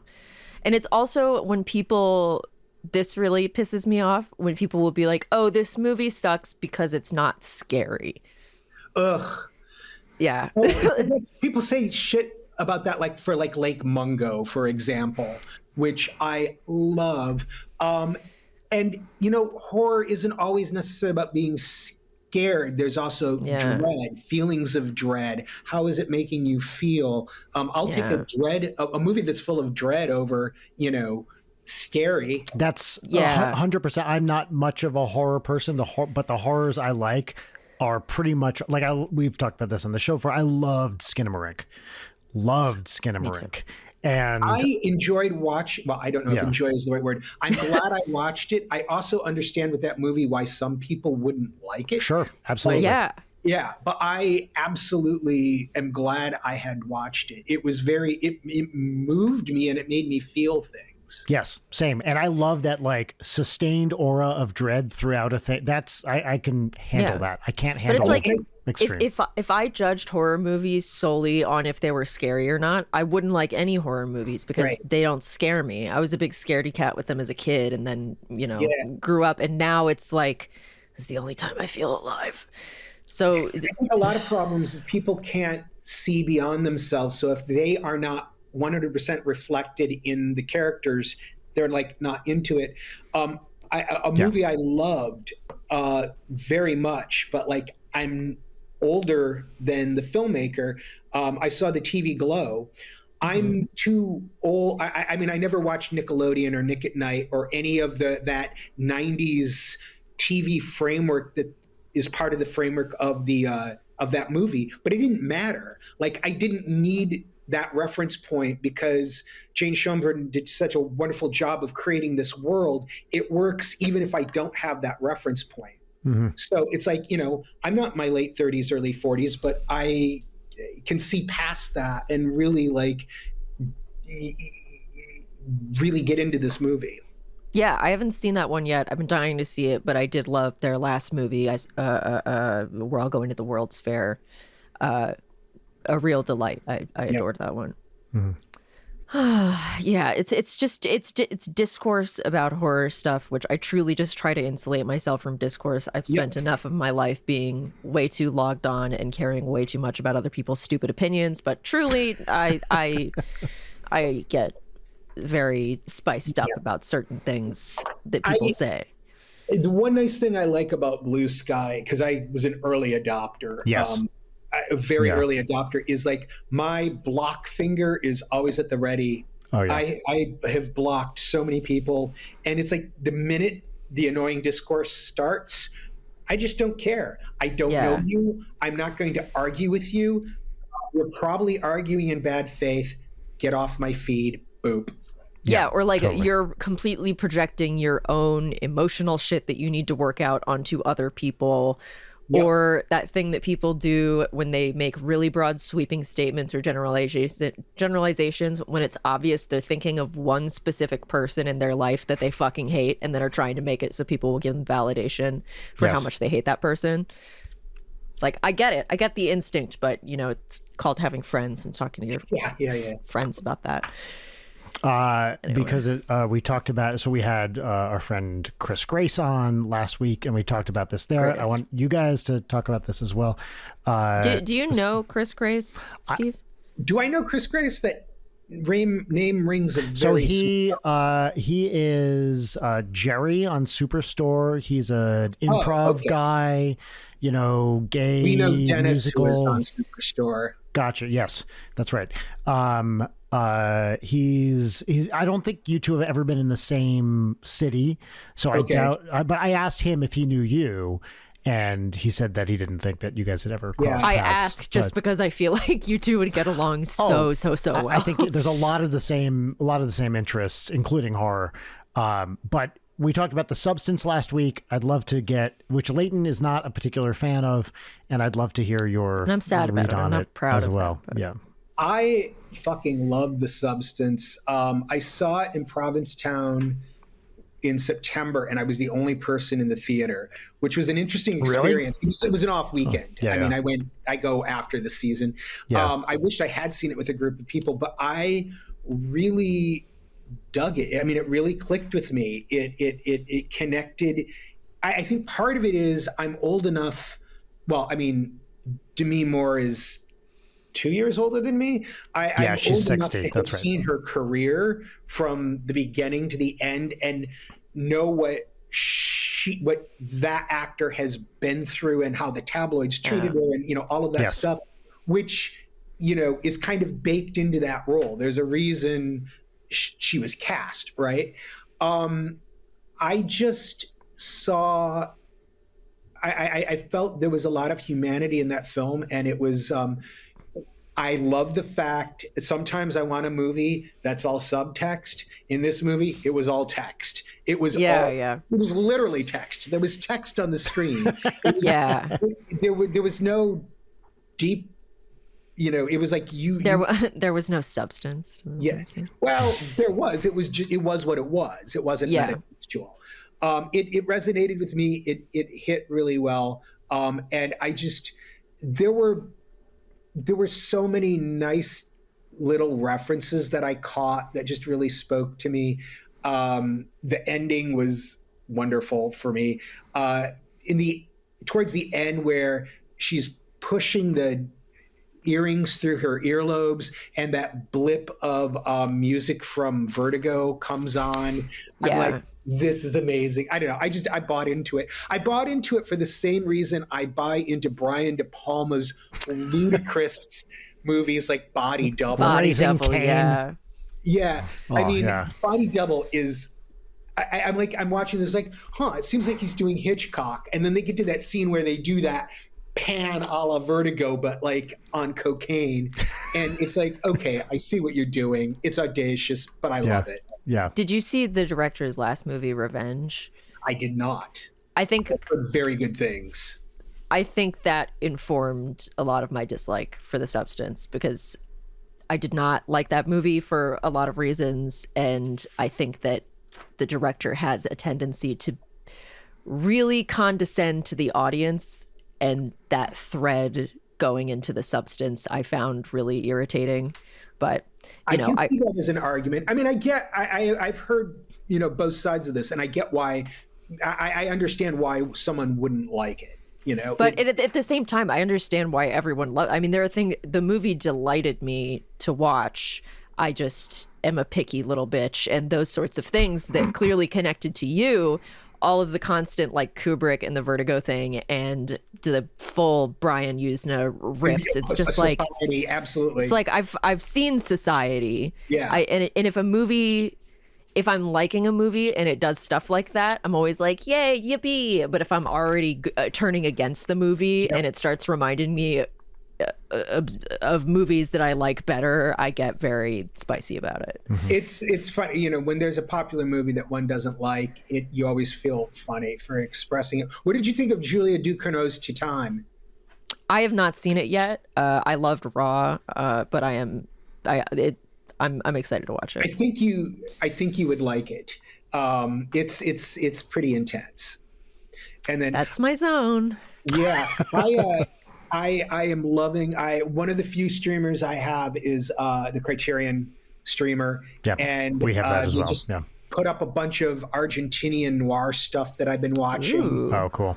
And it's also when people, this really pisses me off, when people will be like, "Oh, this movie sucks because it's not scary." Ugh. Yeah. People say shit about that, like for Lake Mungo, for example, which I love. And, horror isn't always necessarily about being scared. There's also dread, feelings of dread. How is it making you feel? I'll take a movie that's full of dread over, scary. That's 100%. I'm not much of a horror person, but the horrors I like are pretty much like we've talked about this on the show I loved Skinamarink. And I enjoyed watching. Well, I don't know if enjoy is the right word. I'm glad I watched it. I also understand with that movie why some people wouldn't like it. Sure, absolutely. Yeah, but I absolutely am glad I had watched it. It was it moved me and it made me feel things. Yes, same. And I love that like sustained aura of dread throughout a thing. I can handle that. I can't handle but it's like, extreme. If I judged horror movies solely on if they were scary or not, I wouldn't like any horror movies because they don't scare me. I was a big scaredy cat with them as a kid, and then grew up, and now it's like it's the only time I feel alive. So I think a lot of problems is people can't see beyond themselves. So if they are not 100% reflected in the characters, they're like not into it. A movie I loved very much, but like I'm older than the filmmaker. I saw the TV Glow. I'm too old. I mean, I never watched Nickelodeon or Nick at Night or any of that 90s TV framework that is part of the framework of that movie, but it didn't matter. Like I didn't need that reference point because Jane Schoenberg did such a wonderful job of creating this world. It works even if I don't have that reference point. So it's like, I'm not in my late 30s, early 40s, but I can see past that and really really get into this movie. Yeah, I haven't seen that one yet. I've been dying to see it, but I did love their last movie. We're all going to the World's Fair. A real delight. I adored that one. Yeah, it's discourse about horror stuff, which I truly just try to insulate myself from discourse. I've spent enough of my life being way too logged on and caring way too much about other people's stupid opinions. But truly, I get very spiced up about certain things that people say. The one nice thing I like about Blue Sky, because I was an early adopter. Yes. A very early adopter, is like my block finger is always at the ready. Oh, yeah. I have blocked so many people, and it's like the minute the annoying discourse starts, I just don't care. I don't know you. I'm not going to argue with you. We're probably arguing in bad faith. Get off my feed. Boop. Yeah, or like you're completely projecting your own emotional shit that you need to work out onto other people. Or that thing that people do when they make really broad sweeping statements or generalizations when it's obvious they're thinking of one specific person in their life that they fucking hate and then are trying to make it so people will give them validation for how much they hate that person. Like, I get it. I get the instinct, but, it's called having friends and talking to your friends about that. Anyway. Because we talked about, so we had our friend Chris Grace on last week, and we talked about this there. Grace. I want you guys to talk about this as well. Do you know Chris Grace, Steve? Do I know Chris Grace? That name rings a very... So he is Jerry on Superstore. He's an improv guy, gay. We know Dennis, musical. Who is on Superstore. Gotcha. Yes, that's right. He's I don't think you two have ever been in the same city, so I doubt, but I asked him if he knew you, And he said that he didn't think that you guys had ever crossed I paths. asked just because I feel like you two would get along so well. I think there's a lot of the same interests, including horror. But we talked about The Substance last week. I'd love to get, which Leighton is not a particular fan of, and I'd love to hear your and I'm sad about read it. on I'm not it proud as of well. that, Yeah. I fucking love The Substance. I saw it in Provincetown in September, and I was the only person in the theater, which was an interesting experience. Really? It was an off weekend. Oh, yeah, mean, I go after the season. Yeah. I wish I had seen it with a group of people, but I really dug it. I mean, it really clicked with me. It connected. I think part of it is I'm old enough. Well, I mean, Demi Moore is 2 years older than me. I'm she's old 60. enough to That's have right. seen her career from the beginning to the end and know what that actor has been through and how the tabloids treated her and all of that stuff, which is kind of baked into that role. There's a reason she was cast, right? I just saw. I felt there was a lot of humanity in that film, and it was. I love the fact sometimes I want a movie that's all subtext. In this movie, it was all text. It was It was literally text. There was text on the screen. There was no deep. It was like there was no substance to the movie. Well, there was. It was what it was. It wasn't metatextual. It resonated with me. It hit really well. And I just there were so many nice little references that I caught that just really spoke to me. The ending was wonderful for me. Towards the end where she's pushing the earrings through her earlobes and that blip of music from Vertigo comes on. I'm like, this is amazing. I don't know. I bought into it. I bought into it for the same reason I buy into Brian De Palma's ludicrous movies like Body Double. Body Double, yeah. Yeah. Body Double is, I'm watching this like, it seems like he's doing Hitchcock. And then they get to that scene where they do that pan a la Vertigo, but like on cocaine. And it's like, okay, I see what you're doing. It's audacious, but I love it. Yeah. Did you see the director's last movie, Revenge? I did not. I think I've heard very good things. I think that informed a lot of my dislike for The Substance because I did not like that movie for a lot of reasons. And I think that the director has a tendency to really condescend to the audience, and that thread going into The Substance I found really irritating. But I can see that as an argument. I mean, I've heard, both sides of this, and I get why. I understand why someone wouldn't like it. But at the same time, I understand why everyone I mean, the movie delighted me to watch. I just am a picky little bitch, and those sorts of things that clearly connected to you. All of the constant like Kubrick and the Vertigo thing and the full Brian Usna rips. It's just like Society, absolutely. It's like I've seen Society. Yeah. And if I'm liking a movie and it does stuff like that, I'm always like, yay, yippee. But if I'm already turning against the movie and it starts reminding me of movies that I like better, I get very spicy about it. Mm-hmm. It's funny, when there's a popular movie that one doesn't like, you always feel funny for expressing it. What did you think of Julia Ducournau's Titan? I have not seen it yet. I loved Raw, but I'm excited to watch it. I think you would like it. It's pretty intense. And then that's my zone. Yeah, I am loving. One of the few streamers I have is the Criterion streamer, and we have that as well. Just put up a bunch of Argentinian noir stuff that I've been watching. Ooh. Oh, cool.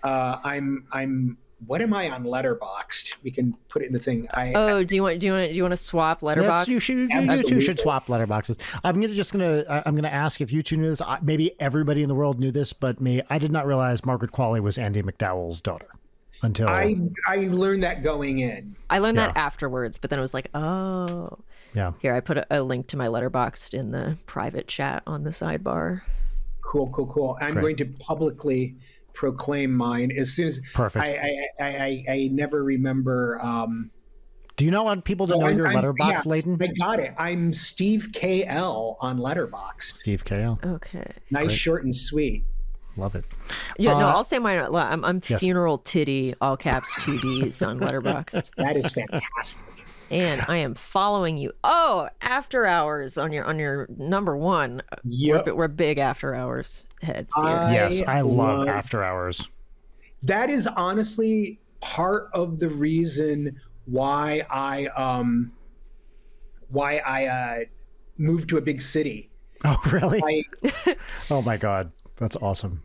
I'm. What am I on Letterboxd? We can put it in the thing. Do you want to swap Letterboxd? Yes, you two should swap letterboxes. I'm gonna ask if you two knew this. Maybe everybody in the world knew this, but me, I did not realize Margaret Qualley was Andy McDowell's daughter until I learned that going in. I learned that afterwards, but then it was like, oh, yeah. Here, I put a link to my Letterboxd in the private chat on the sidebar. Cool. I'm going to publicly proclaim mine as soon as Perfect. I never remember. Do you want people to know your letterbox, Layton? I got it. I'm Steve KL on Letterboxd. Steve KL. Okay. Nice, Great. short and sweet. Love it. Yeah, no, I'll say mine. I'm yes. Funeral Titty, all caps 2Ds on Letterboxd. That is fantastic. And I am following you. Oh, After Hours on your number one. Yep. We're big After Hours heads here. Yes, I love After Hours. That is honestly part of the reason why I moved to a big city. Oh, really? Oh my God, that's awesome.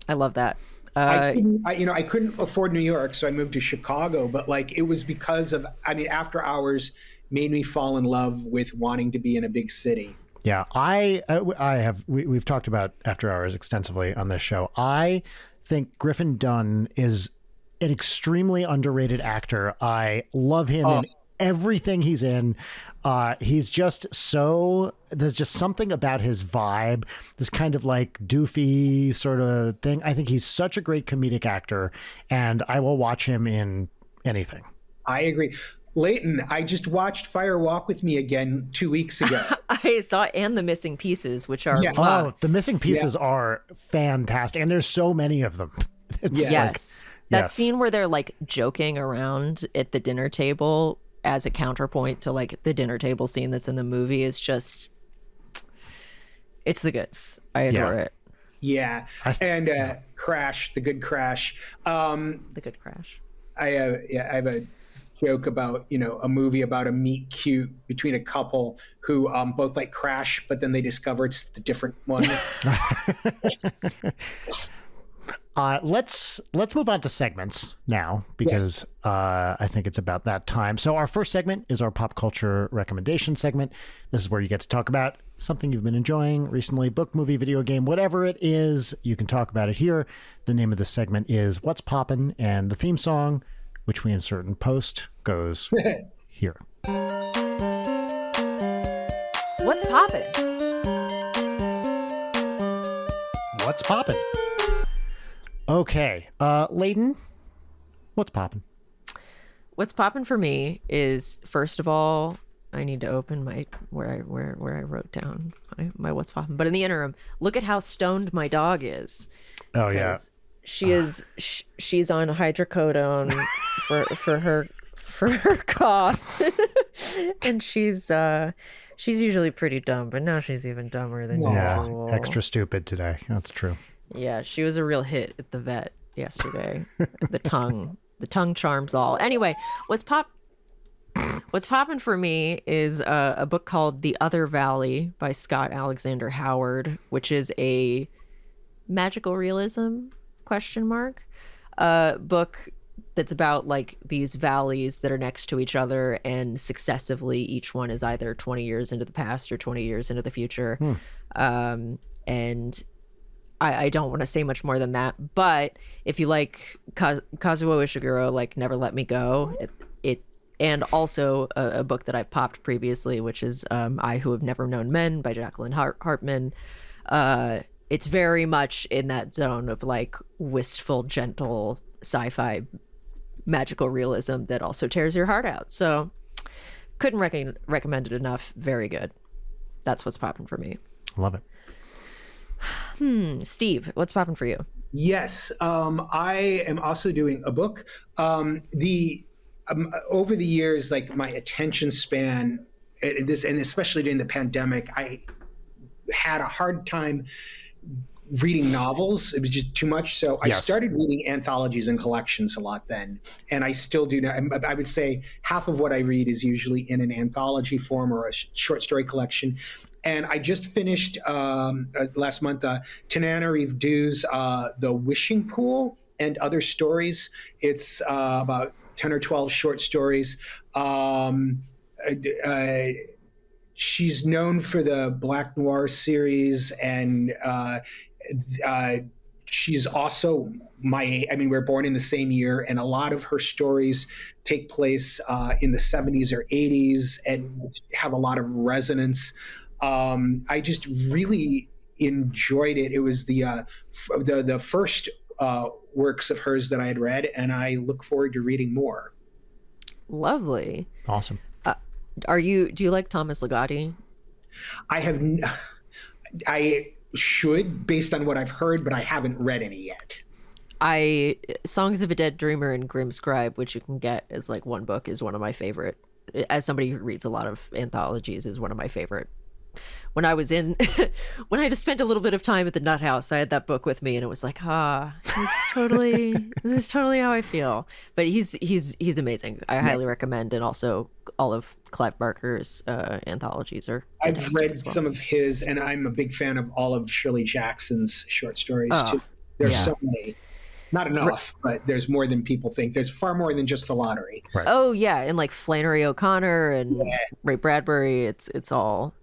I love that. I couldn't afford New York, so I moved to Chicago. But like, it was because of, After Hours made me fall in love with wanting to be in a big city. Yeah, we've talked about After Hours extensively on this show. I think Griffin Dunne is an extremely underrated actor. I love him in everything he's in. He's just there's just something about his vibe, this kind of like doofy sort of thing. I think he's such a great comedic actor, and I will watch him in anything. I agree. Layton, I just watched Fire Walk with Me again 2 weeks ago. I saw and The Missing Pieces, which are The Missing Pieces are fantastic, and there's so many of them. Yes. That scene where they're like joking around at the dinner table as a counterpoint to like the dinner table scene that's in the movie is just, it's the goods. I adore it. Yeah. And Crash, The Good Crash. The Good Crash. I have a joke about, a movie about a meet cute between a couple who both like Crash, but then they discover it's the different one. Let's move on to segments now, because I think it's about that time. So our first segment is our pop culture recommendation segment. This is where you get to talk about something you've been enjoying recently, book, movie, video game, whatever it is, you can talk about it here. The name of this segment is What's Poppin', and the theme song, which we insert in post, goes here. What's poppin'? What's poppin'? Okay, Layden, what's poppin'? What's poppin' for me is, first of all, I need to open my where I wrote down my what's poppin'. But in the interim, look at how stoned my dog is. Oh yeah, she's on hydrocodone for her cough, and she's usually pretty dumb, but now she's even dumber than usual. Extra stupid today. That's true. Yeah, she was a real hit at the vet yesterday. The tongue charms all. Anyway, what's poppin' for me is a book called The Other Valley by Scott Alexander Howard, which is a magical realism ? Book that's about like these valleys that are next to each other, and successively each one is either 20 years into the past or 20 years into the future. And I don't want to say much more than that, but if you like Kazuo Ishiguro, like Never Let Me Go, it and also a book that I've popped previously, which is I Who Have Never Known Men by Jacqueline Hartman. It's very much in that zone of like wistful, gentle sci-fi magical realism that also tears your heart out. So couldn't recommend it enough. Very good. That's what's popping for me. Love it. Steve, what's popping for you? Yes, I am also doing a book. Over the years, like my attention span, and especially during the pandemic, I had a hard time reading novels. It was just too much. So I started reading anthologies and collections a lot then. And I still do now. I would say half of what I read is usually in an anthology form or a short story collection. And I just finished last month, Tananarive Dew's The Wishing Pool and Other Stories. It's about 10 or 12 short stories. She's known for the Black Noir series, and she's also we're born in the same year, and a lot of her stories take place in the 70s or 80s and have a lot of resonance. I just really enjoyed it. It was the first works of hers that I had read, and I look forward to reading more. Lovely. Awesome. Do you like Thomas Ligotti? I should, based on what I've heard, but I haven't read any yet. Songs of a Dead Dreamer and Grim Scribe, which you can get as like one book, is one of my favorite. As somebody who reads a lot of anthologies, is one of my favorite. When I was when I had to spend a little bit of time at the Nut House, I had that book with me, and it was like, this is totally how I feel. But he's amazing. I highly recommend, and also all of Clive Barker's anthologies are. I've read some of his, and I'm a big fan of all of Shirley Jackson's short stories too. There's so many. Not enough, but there's more than people think. There's far more than just The Lottery. Right. Oh yeah, and like Flannery O'Connor and Ray Bradbury. It's all.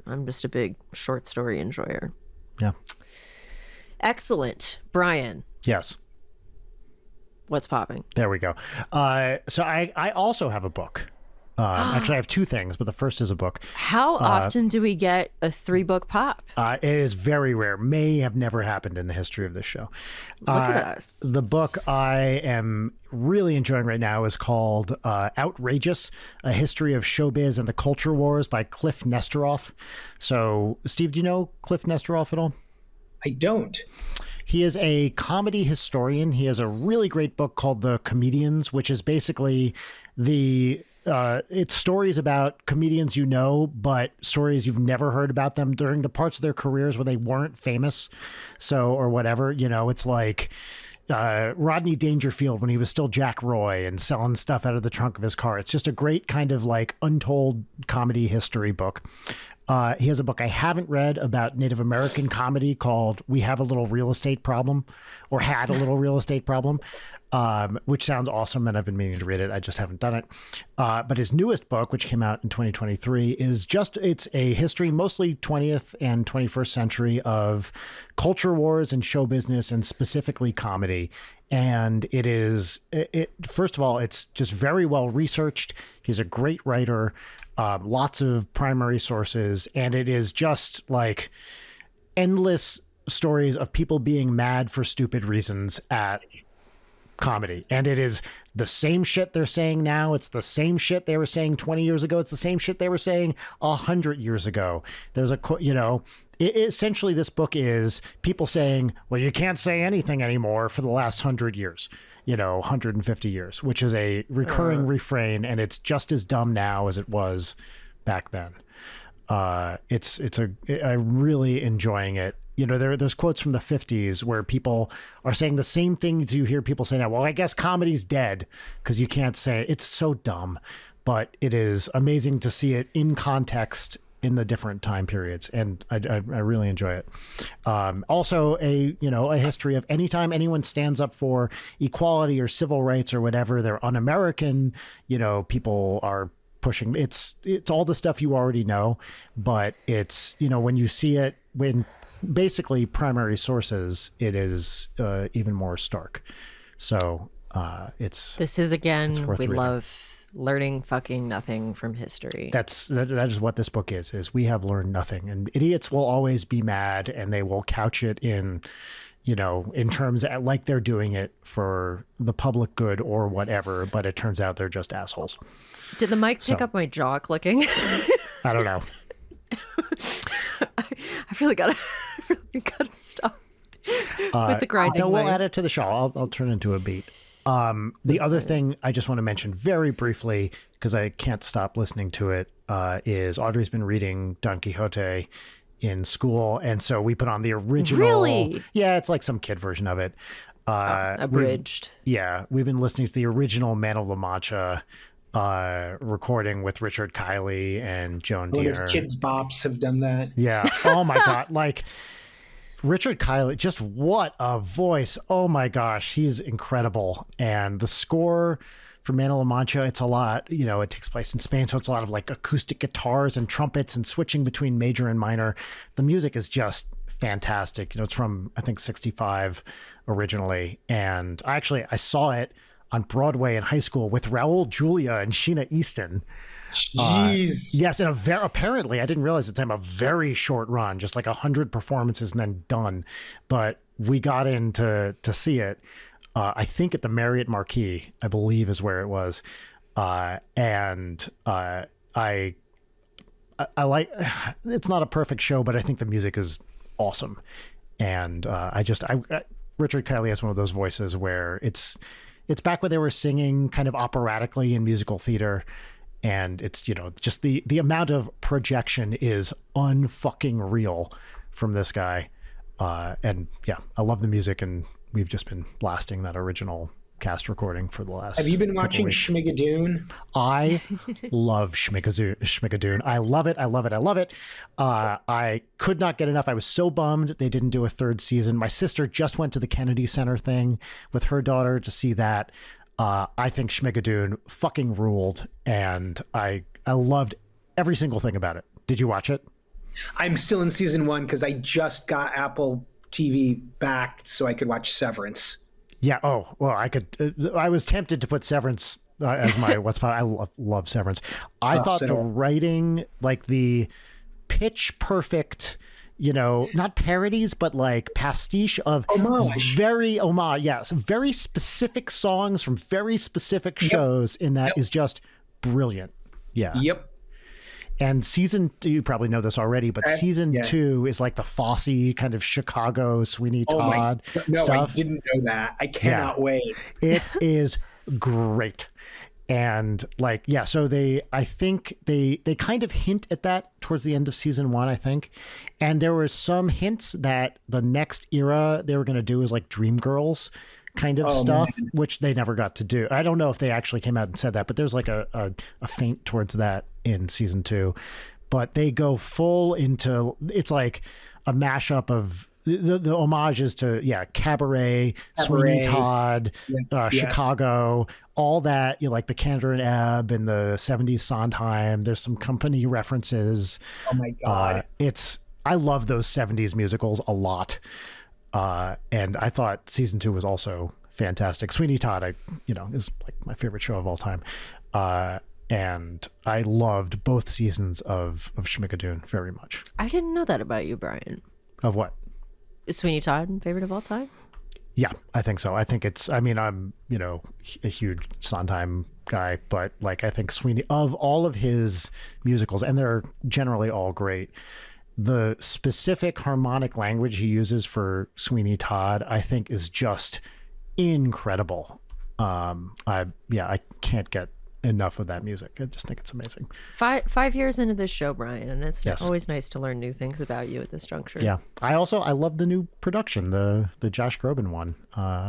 I'm just a big short story enjoyer. Yeah. Excellent. Brian. Yes. What's popping? There we go. So I also have a book. Actually, I have two things, but the first is a book. How often do we get a 3-book pop? It is very rare. May have never happened in the history of this show. Look at us. The book I am really enjoying right now is called Outrageous, A History of Showbiz and the Culture Wars by Cliff Nesteroff. So, Steve, do you know Cliff Nesteroff at all? I don't. He is a comedy historian. He has a really great book called The Comedians, which is basically it's stories about comedians you know, but stories you've never heard about them during the parts of their careers where they weren't famous. So, or whatever, it's like Rodney Dangerfield when he was still Jack Roy and selling stuff out of the trunk of his car. It's just a great kind of like untold comedy history book. He has a book I haven't read about Native American comedy called We Have a Little Real Estate Problem, or Had a Little Real Estate Problem, which sounds awesome, and I've been meaning to read it. I just haven't done it. But his newest book, which came out in 2023, it's a history, mostly 20th and 21st century, of culture wars and show business, and specifically comedy. And first of all, it's just very well researched. He's a great writer, lots of primary sources, and it is just like endless stories of people being mad for stupid reasons at comedy. And it is the same shit they're saying now. It's the same shit they were saying 20 years ago. It's the same shit they were saying 100 years ago. There's essentially this book is people saying, well, you can't say anything anymore for the last 100 years, 150 years, which is a recurring refrain. And it's just as dumb now as it was back then. I'm really enjoying it. There's quotes from the 50s where people are saying the same things you hear people say now. Well, I guess comedy's dead because you can't say it. It's so dumb, but it is amazing to see it in context in the different time periods. And I really enjoy it. Also a history of anytime anyone stands up for equality or civil rights or whatever, they're un-American, people are pushing. It's all the stuff you already know, but it's, when you see it when basically primary sources, it is even more stark. So this is again, we love learning fucking nothing from history. That is what this book is we have learned nothing, and idiots will always be mad, and they will couch it in in terms like they're doing it for the public good or whatever, but it turns out they're just assholes. Did the mic pick up my jaw clicking? I don't know. I really gotta stop with the grinding. No, we'll add it to the show. I'll turn into a beat. The other thing I just want to mention very briefly, because I can't stop listening to it, is Audrey's been reading Don Quixote in school, and so we put on the original. Really? Yeah, it's like some kid version of it. Abridged. We've been listening to the original Man of La Mancha recording with Richard Kiley and Joan Dier. One of Kids Bops have done that. Yeah. Oh my God. Like Richard Kiley, just what a voice. Oh my gosh. He's incredible. And the score for Man of La Mancha, it's a lot, it takes place in Spain. So it's a lot of like acoustic guitars and trumpets and switching between major and minor. The music is just fantastic. It's from, I think, 1965 originally. And I saw it on Broadway in high school with Raul Julia and Sheena Easton. Jeez. Yes, and apparently, I didn't realize at the time, a very short run, just like 100 performances and then done. But we got in to see it, I think at the Marriott Marquis, I believe is where it was. And I like, it's not a perfect show, but I think the music is awesome. And Richard Kiley has one of those voices where it's back when they were singing kind of operatically in musical theater. And it's, just the amount of projection is unfucking real from this guy. And yeah, I love the music, and we've just been blasting that original cast recording for the last. Have you been watching Schmigadoon? I love Schmigadoon. I love it. I love it. I love it. I could not get enough. I was so bummed they didn't do a third season. My sister just went to the Kennedy Center thing with her daughter to see that. I think Schmigadoon fucking ruled, and I loved every single thing about it. Did you watch it? I'm still in season 1 because I just got Apple TV back so I could watch Severance. Yeah. Oh, well, I was tempted to put Severance as my I love Severance. I thought the writing, like the pitch perfect, not parodies, but like pastiche of very specific songs from very specific shows in that is just brilliant. Yeah. Yep. And you probably know this already, but season 2 is like the Fosse kind of Chicago Sweeney Todd stuff. I didn't know that. I cannot wait. It is great. And so I think they kind of hint at that towards the end of season 1, I think. And there were some hints that the next era they were going to do is like Dreamgirls kind of stuff, man, which they never got to do. I don't know if they actually came out and said that, but there's like a feint towards that in season 2. But they go full into, it's like a mashup of the homages to Cabaret, Sweeney Todd, Chicago, all that, like the Kander and Ebb and the 70s Sondheim. There's some company references. Oh my god. I love those 70s musicals a lot. And I thought season 2 was also fantastic. Sweeney Todd, is like my favorite show of all time. And I loved both seasons of Schmigadoon very much. I didn't know that about you, Brian. Of what? Is Sweeney Todd favorite of all time? Yeah, I think so. I think I'm, a huge Sondheim guy, but I think Sweeney, of all of his musicals, and they're generally all great, the specific harmonic language he uses for Sweeney Todd, I think, is just incredible. I can't get enough of that music. I just think it's amazing. 5 years into this show, Brian, and it's always nice to learn new things about you at this juncture. Yeah, I love the new production, the Josh Groban one,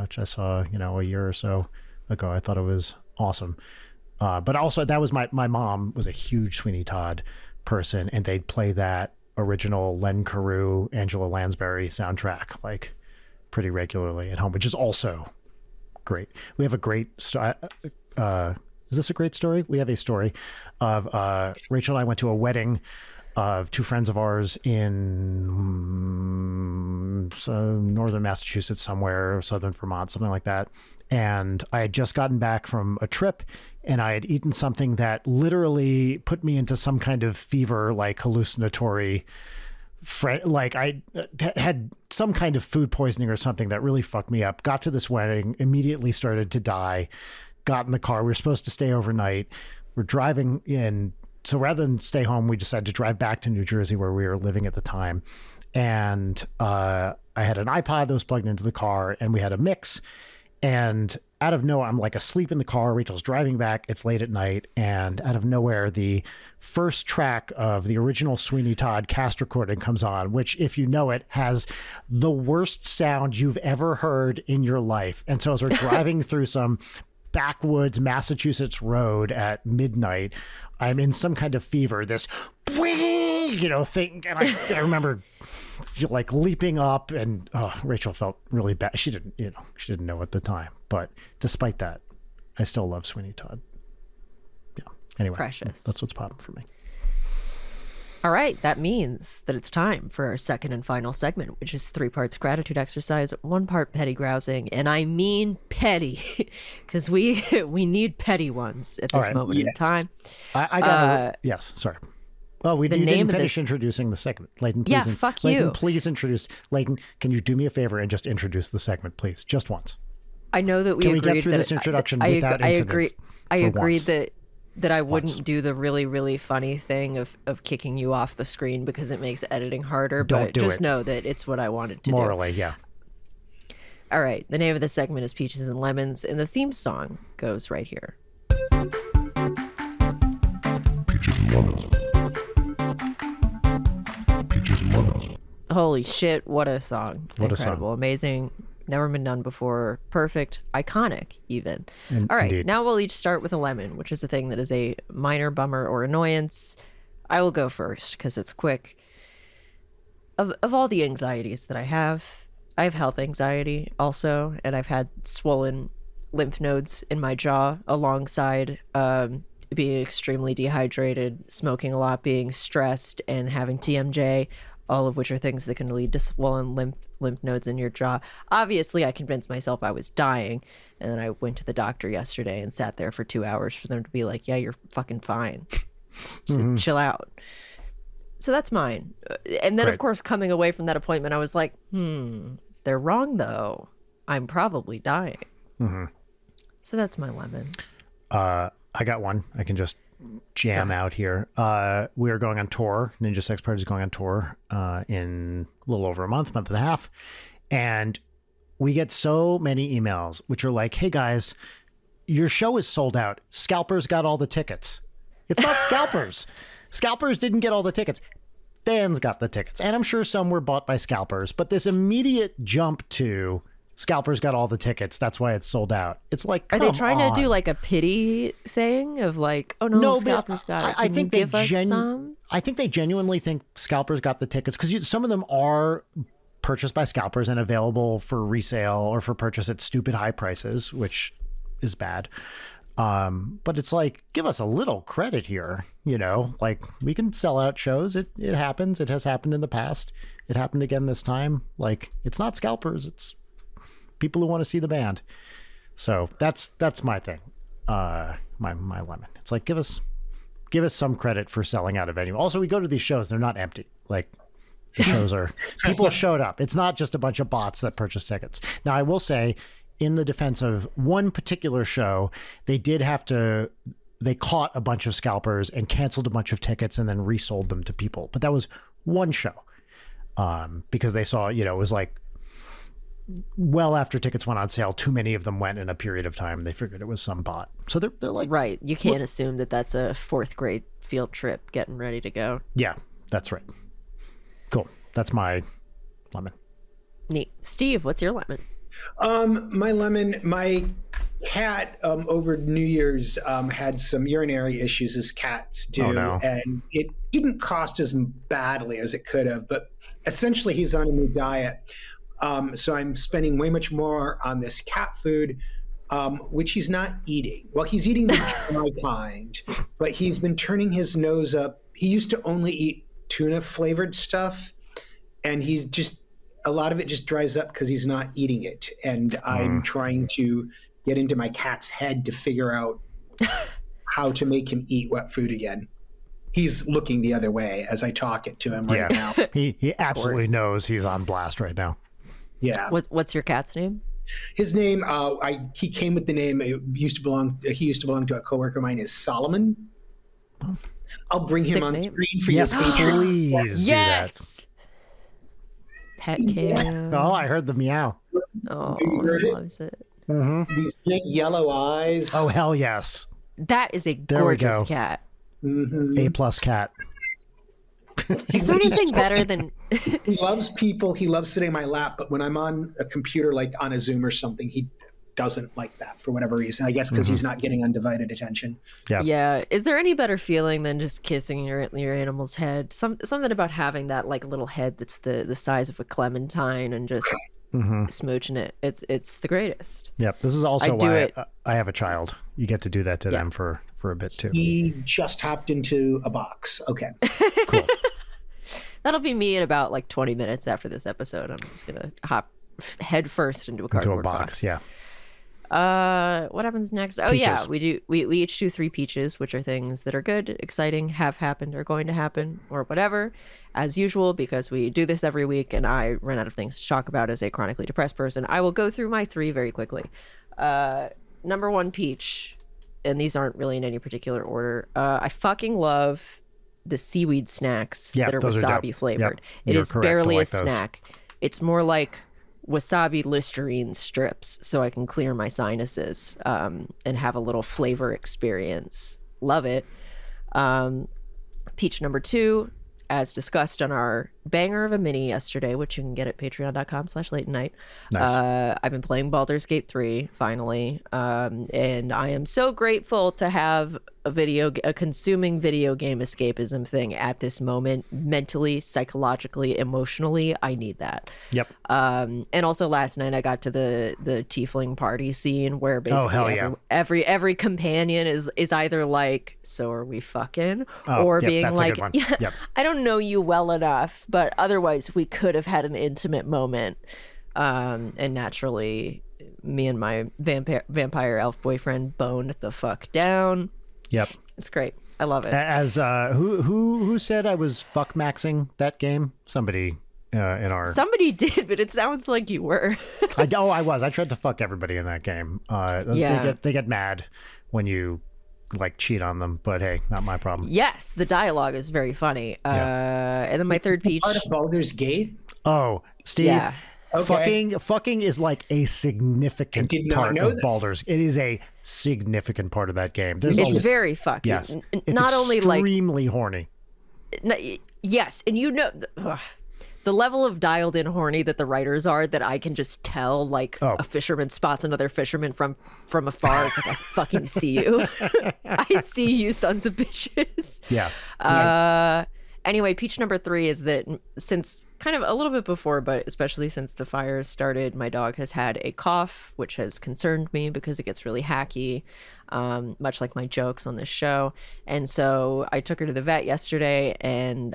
which I saw a year or so ago. I thought it was awesome. But also that was my mom was a huge Sweeney Todd person, and they'd play that original Len Carew, Angela Lansbury soundtrack pretty regularly at home, which is also great. We have a great is this a great story? We have a story of Rachel and I went to a wedding of two friends of ours in northern Massachusetts somewhere, southern Vermont, something like that. And I had just gotten back from a trip, and I had eaten something that literally put me into some kind of fever, hallucinatory, I had some kind of food poisoning or something that really fucked me up. Got to this wedding, immediately started to die, got in the car. We were supposed to stay overnight. We're driving in. So rather than stay home, we decided to drive back to New Jersey where we were living at the time. And I had an iPod that was plugged into the car, and we had a mix. And out of nowhere, I'm asleep in the car. Rachel's driving back. It's late at night. And out of nowhere, the first track of the original Sweeney Todd cast recording comes on, which, if you know it, has the worst sound you've ever heard in your life. And so as we're driving through some backwoods Massachusetts road at midnight, I'm in some kind of fever, this thing, and I remember leaping up, and Rachel felt really bad. She didn't know at the time, but despite that, I still love Sweeney Todd. Yeah. Anyway, precious. That's what's popping for me. All right, that means that it's time for our second and final segment, which is 3 parts gratitude exercise, 1 part petty grousing, and I mean petty, because we need petty ones at this moment in time. I got yes, sorry. Well, you didn't finish introducing the segment. Leighton, please. Yeah, fuck Leighton, you. Please introduce. Leighton, can you do me a favor and just introduce the segment, please? Just once. I know that Can we get through this introduction without incidents? I agreed that I wouldn't do the really, really funny thing of kicking you off the screen because it makes editing harder. But just know that it's what I wanted to do. Morally, yeah. All right. The name of the segment is Peaches and Lemons, and the theme song goes right here. Peaches and lemons. Peaches and lemons. Holy shit, what a song. What a Incredible, song. amazing, never been done before, perfect, iconic even. All right, indeed. now we'll each start with a lemon, which is a thing that is a minor bummer or annoyance. I will go first because it's quick. Of all the anxieties that I have health anxiety also, and I've had swollen lymph nodes in my jaw alongside being extremely dehydrated, smoking a lot, being stressed, and having TMJ, all of which are things that can lead to swollen lymph nodes in your jaw. Obviously, I convinced myself I was dying, and then I went to the doctor yesterday and sat there for 2 hours for them to be like, yeah, you're fucking fine. Chill out. So that's mine. And then, of course, coming away from that appointment, I was like, they're wrong, though. I'm probably dying. So that's my lemon. I got one. I can just jam out here. We are going on tour. Ninja Sex Party is going on tour in a little over a month and a half. And we get so many emails, which are like, hey, guys, your show is sold out. Scalpers got all the tickets. It's not Scalpers. Scalpers didn't get all the tickets. Fans got the tickets. And I'm sure some were bought by Scalpers. But this immediate jump to Scalpers got all the tickets. That's why it's sold out. It's like, come Are they trying on. to do like a pity thing of like, oh no, Scalpers got it. I Can think you give us some? I think they genuinely think Scalpers got the tickets because some of them are purchased by Scalpers and available for resale or for purchase at stupid high prices, which is bad. But it's like, give us a little credit here, like we can sell out shows. It happens. It has happened in the past. It happened again this time. Like, it's not Scalpers. It's people who want to see the band. So that's my thing. My lemon. It's like, give us some credit for selling out a venue. Also, we go to these shows. They're not empty. Like, the shows are, people showed up. It's not just a bunch of bots that purchase tickets. Now, I will say, in the defense of one particular show, they caught a bunch of scalpers and canceled a bunch of tickets and then resold them to people. But that was one show. Because they saw, it was like well after tickets went on sale, too many of them went in a period of time. They figured it was some bot. So they're like, right. You can't assume that that's a 4th grade field trip getting ready to go. Yeah, that's right. Cool. That's my lemon. Neat. Steve, what's your lemon? My lemon, my cat over New Year's had some urinary issues as cats do. Oh, no. And it didn't cost as badly as it could have, but essentially he's on a new diet. So I'm spending way much more on this cat food, which he's not eating. Well, he's eating the dry kind, but he's been turning his nose up. He used to only eat tuna flavored stuff, and he's just, a lot of it just dries up because he's not eating it. And I'm trying to get into my cat's head to figure out how to make him eat wet food again. He's looking the other way as I talk it to him right now. He absolutely knows he's on blast right now. Yeah. What's your cat's name? His name, he came with the name. He used to belong to a coworker of mine. Is Solomon. I'll bring him on screen for yes, your Patreon. Please Yes. Pet cam. Oh, I heard the meow. Oh, You heard he it? loves it. These big yellow eyes. Oh, hell yes. That is a we gorgeous go. cat. A+ cat. Is there anything better than? He loves people. He loves sitting in my lap. But when I'm on a computer, like on a Zoom or something, doesn't like that for whatever reason. I guess because he's not getting undivided attention. Yeah. Is there any better feeling than just kissing your animal's head? Something about having that like little head that's the size of a clementine and just smooching it. It's the greatest. Yep. This is also why I have a child. You get to do that to them for a bit too. He just hopped into a box. Okay. Cool. That'll be me in about like 20 minutes after this episode. I'm just gonna hop head first into a cardboard box. Yeah. What happens next? Oh Peaches. yeah, we each do 3 peaches, which are things that are good, exciting, have happened, or going to happen, or whatever, as usual, because we do this every week and I run out of things to talk about as a chronically depressed person. I will go through my 3 very quickly. Number 1, peach, and these aren't really in any particular order. I fucking love the seaweed snacks that are wasabi flavored. Yep. It is barely a snack. It's more like wasabi Listerine strips, so I can clear my sinuses and have a little flavor experience. Love it. Peach number 2, as discussed on our banger of a mini yesterday, which you can get at patreon.com/late-night. Nice. I've been playing Baldur's Gate 3 finally, and I am so grateful to have a consuming video game escapism thing at this moment. Mentally, psychologically, emotionally, I need that. Yep. And also last night I got to the tiefling party scene where basically every companion is either like, so are we fucking, or being like, yeah, I don't know you well enough, but otherwise we could have had an intimate moment. And naturally me and my vampire elf boyfriend boned the fuck down. Yep. It's great. I love it. As who said I was fuck maxing that game? Somebody Somebody did, but it sounds like you were. I was. I tried to fuck everybody in that game. They get mad when you like cheat on them, but hey, not my problem. Yes, the dialogue is very funny. And then my third peach. Part of Baldur's Gate. Oh, Steve. Yeah. Okay. Fucking is like a significant part of Baldur's. It is a significant part of that game. It's very fucking. Yes. It's not only like extremely horny. Yes, and the level of dialed in horny that the writers are, that I can just tell, like a fisherman spots another fisherman from afar. It's like, I fucking see you. I see you, sons of bitches. Yeah. Nice. Anyway, peach number 3 is that since kind of a little bit before, but especially since the fire started, my dog has had a cough, which has concerned me because it gets really hacky, much like my jokes on this show. And so I took her to the vet yesterday, and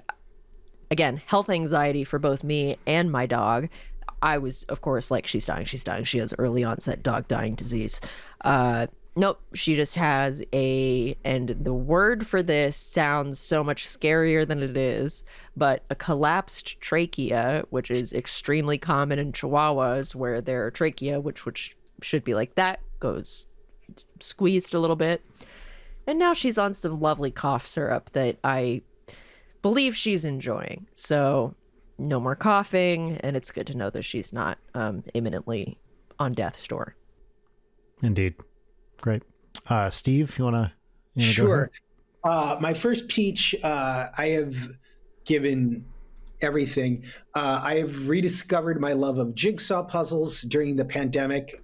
again, health anxiety for both me and my dog. I was, of course, like, she's dying. She has early onset dog dying disease. Nope, she just has and the word for this sounds so much scarier than it is, but a collapsed trachea, which is extremely common in Chihuahuas, where their trachea, which should be like that, goes squeezed a little bit. And now she's on some lovely cough syrup that I believe she's enjoying. So no more coughing, and it's good to know that she's not imminently on death's door. Indeed. Great. Steve, you want to Sure. My first peach, I have given everything. I have rediscovered my love of jigsaw puzzles during the pandemic.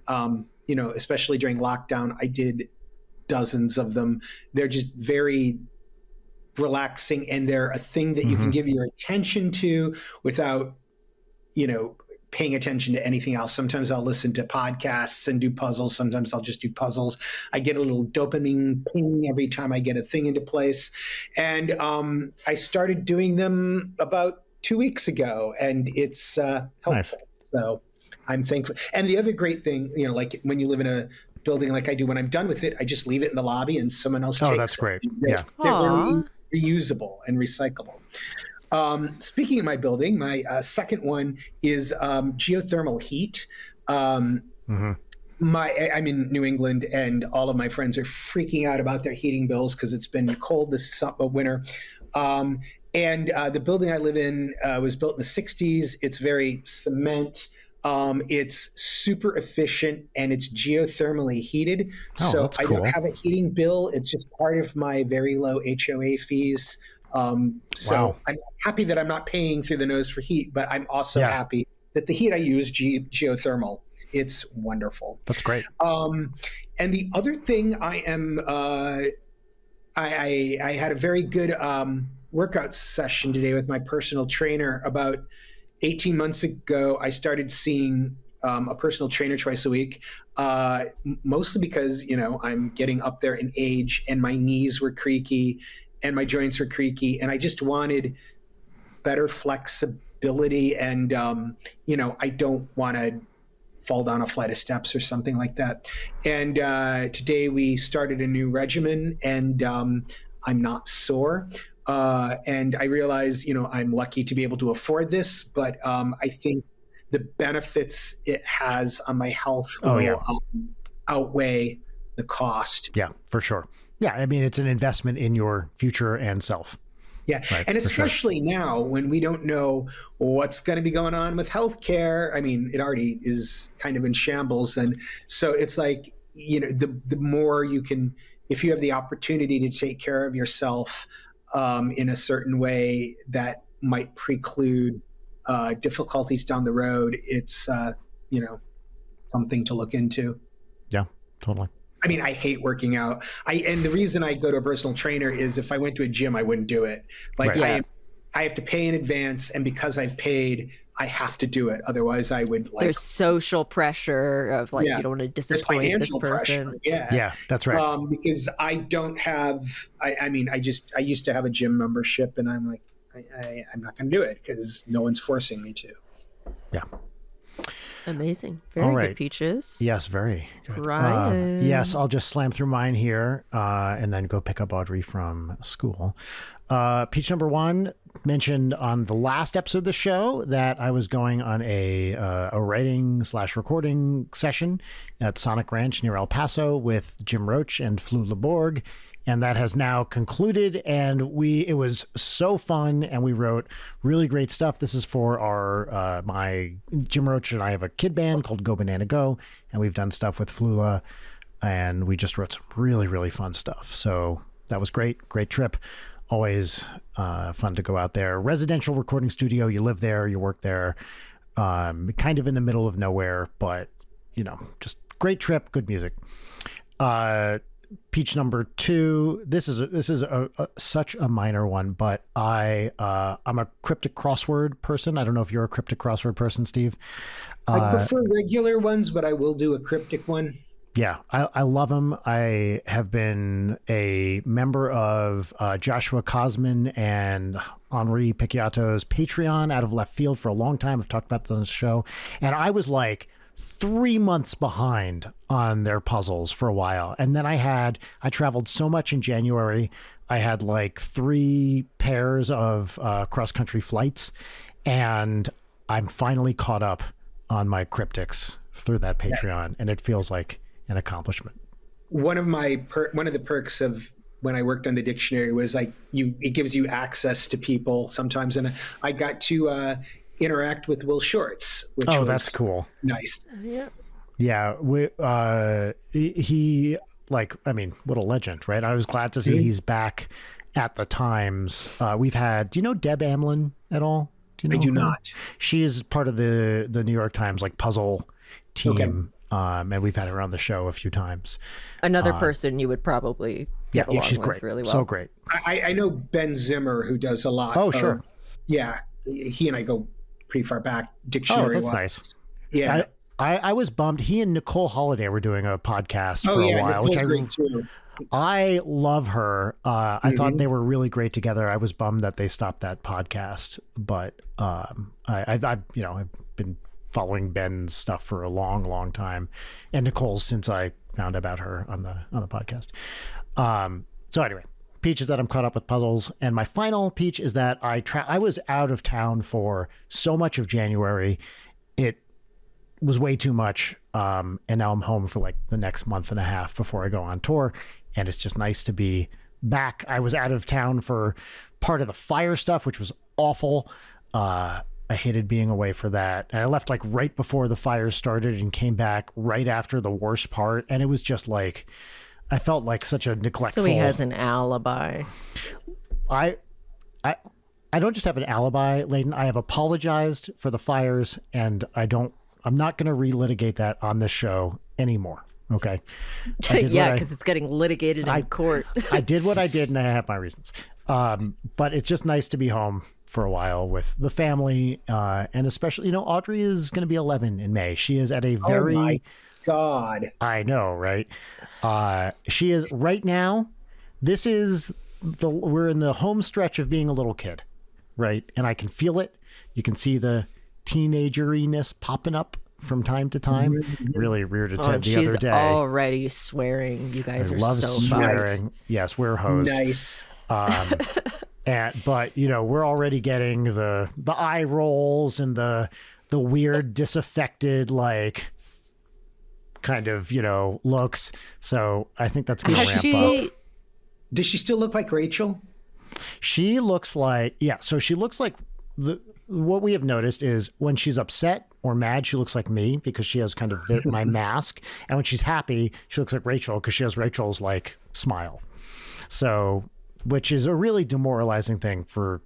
Especially during lockdown, I did dozens of them. They're just very relaxing, and they're a thing that you can give your attention to without, paying attention to anything else. Sometimes I'll listen to podcasts and do puzzles. Sometimes I'll just do puzzles. I get a little dopamine ping every time I get a thing into place. And I started doing them about 2 weeks ago, and it's helpful. Nice. So I'm thankful. And the other great thing, like when you live in a building like I do, when I'm done with it, I just leave it in the lobby and someone else takes it. Oh, that's great. They're very reusable and recyclable. Speaking of my building, my second one is geothermal heat. I'm in New England, and all of my friends are freaking out about their heating bills because it's been cold this winter. And the building I live in was built in the 60s. It's very cement. It's super efficient, and it's geothermally heated. So I don't have a heating bill. It's just part of my very low HOA fees. So I'm happy that I'm not paying through the nose for heat, but I'm also happy that the heat I use geothermal. It's wonderful. That's great. And the other thing I am, I had a very good workout session today with my personal trainer. About 18 months ago, I started seeing a personal trainer twice a week, mostly because, I'm getting up there in age and my knees were creaky and my joints were creaky. And I just wanted better flexibility. And, I don't want to fall down a flight of steps or something like that. And today we started a new regimen, and I'm not sore. And I realize, I'm lucky to be able to afford this, but I think the benefits it has on my health will outweigh the cost. Yeah, for sure. Yeah, I mean, it's an investment in your future and self. Yeah. Right, and especially now when we don't know what's going to be going on with healthcare. I mean, it already is kind of in shambles. And so it's like, the more you can, if you have the opportunity to take care of yourself in a certain way that might preclude difficulties down the road, it's, something to look into. Yeah, totally. I mean, I hate working out. And the reason I go to a personal trainer is if I went to a gym, I wouldn't do it. Like I have to pay in advance, and because I've paid, I have to do it. Otherwise, I would There's social pressure of you don't want to disappoint this person. Pressure. Yeah. Yeah, that's right. Because I don't have. I used to have a gym membership, and I'm like, I'm not going to do it because no one's forcing me to. Yeah. Amazing. Very good, Peaches. Yes, very good. Ryan. Yes, I'll just slam through mine here and then go pick up Audrey from school. Peach number 1 mentioned on the last episode of the show that I was going on a writing/recording session at Sonic Ranch near El Paso with Jim Roach and Flu LeBorg. And that has now concluded, and it was so fun, and we wrote really great stuff. This is for our my Jim Roach and I have a kid band called Go Banana Go, and we've done stuff with Flula, and we just wrote some really, really fun stuff. So that was great trip. Always fun to go out there. Residential recording studio. You live there, you work there, kind of in the middle of nowhere, but just great trip, good music. Peach number 2. This is such a minor one, but I'm a cryptic crossword person. I don't know if you're a cryptic crossword person, Steve. I prefer regular ones, but I will do a cryptic one. Yeah, I love them. I have been a member of Joshua Cosman and Henri Picciato's Patreon out of left field for a long time. I've talked about this on the show, and I was like 3 months behind on their puzzles for a while. And then I traveled so much in January. I had like 3 pairs of cross-country flights, and I'm finally caught up on my cryptics through that Patreon, and it feels like an accomplishment. One of the perks of when I worked on the dictionary was it gives you access to people sometimes. And I got to interact with Will Shorts, which was that's cool. Nice. Yeah. He what a legend, right? I was glad to see he's back at the Times. We've had, do you know Deb Amlin at all? Do you know I do her? not. She is part of the New York Times puzzle team. Okay. And we've had her on the show a few times. Another person you would probably get along she's with great. Really well. So great. I know Ben Zimmer, who does a lot. Oh, sure. Yeah. He and I go pretty far back dictionary. Oh, that's nice. Yeah. I was bummed. He and Nicole Holiday were doing a podcast for a while. Nicole's great too. I love her. I thought they were really great together. I was bummed that they stopped that podcast, but I've been following Ben's stuff for a long, long time, and Nicole's since I found about her on the podcast. So anyway, Peach is that I'm caught up with puzzles, and my final Peach is that I was out of town for so much of January. It was way too much, and now I'm home for the next month and a half before I go on tour, and it's just nice to be back. I was out of town for part of the fire stuff, which was awful. I hated being away for that. And I left right before the fires started and came back right after the worst part. And it was just I felt like such a neglectful. So he has an alibi. I don't just have an alibi, Layden. I have apologized for the fires, and I don't I'm not going to relitigate that on this show anymore. Okay. Yeah, because it's getting litigated in court. I did what I did, and I have my reasons. But it's just nice to be home for a while with the family, and especially, Audrey is going to be 11 in May. She is at a very... Oh my God. I know, right? She is right now. This is we're in the home stretch of being a little kid, right? And I can feel it. You can see the teenageriness popping up from time to time. Really reared its head the other day. She's already swearing. You guys are so swearing. Fun. Yes, we're host. Nice. But we're already getting the eye rolls and the weird disaffected kind of looks. So I think that's going to ramp up. Does she still look like Rachel? She looks like So she looks like what we have noticed is when she's upset or mad, she looks like me because she has kind of my mask, and when she's happy, she looks like Rachel because she has Rachel's smile. So, which is a really demoralizing thing for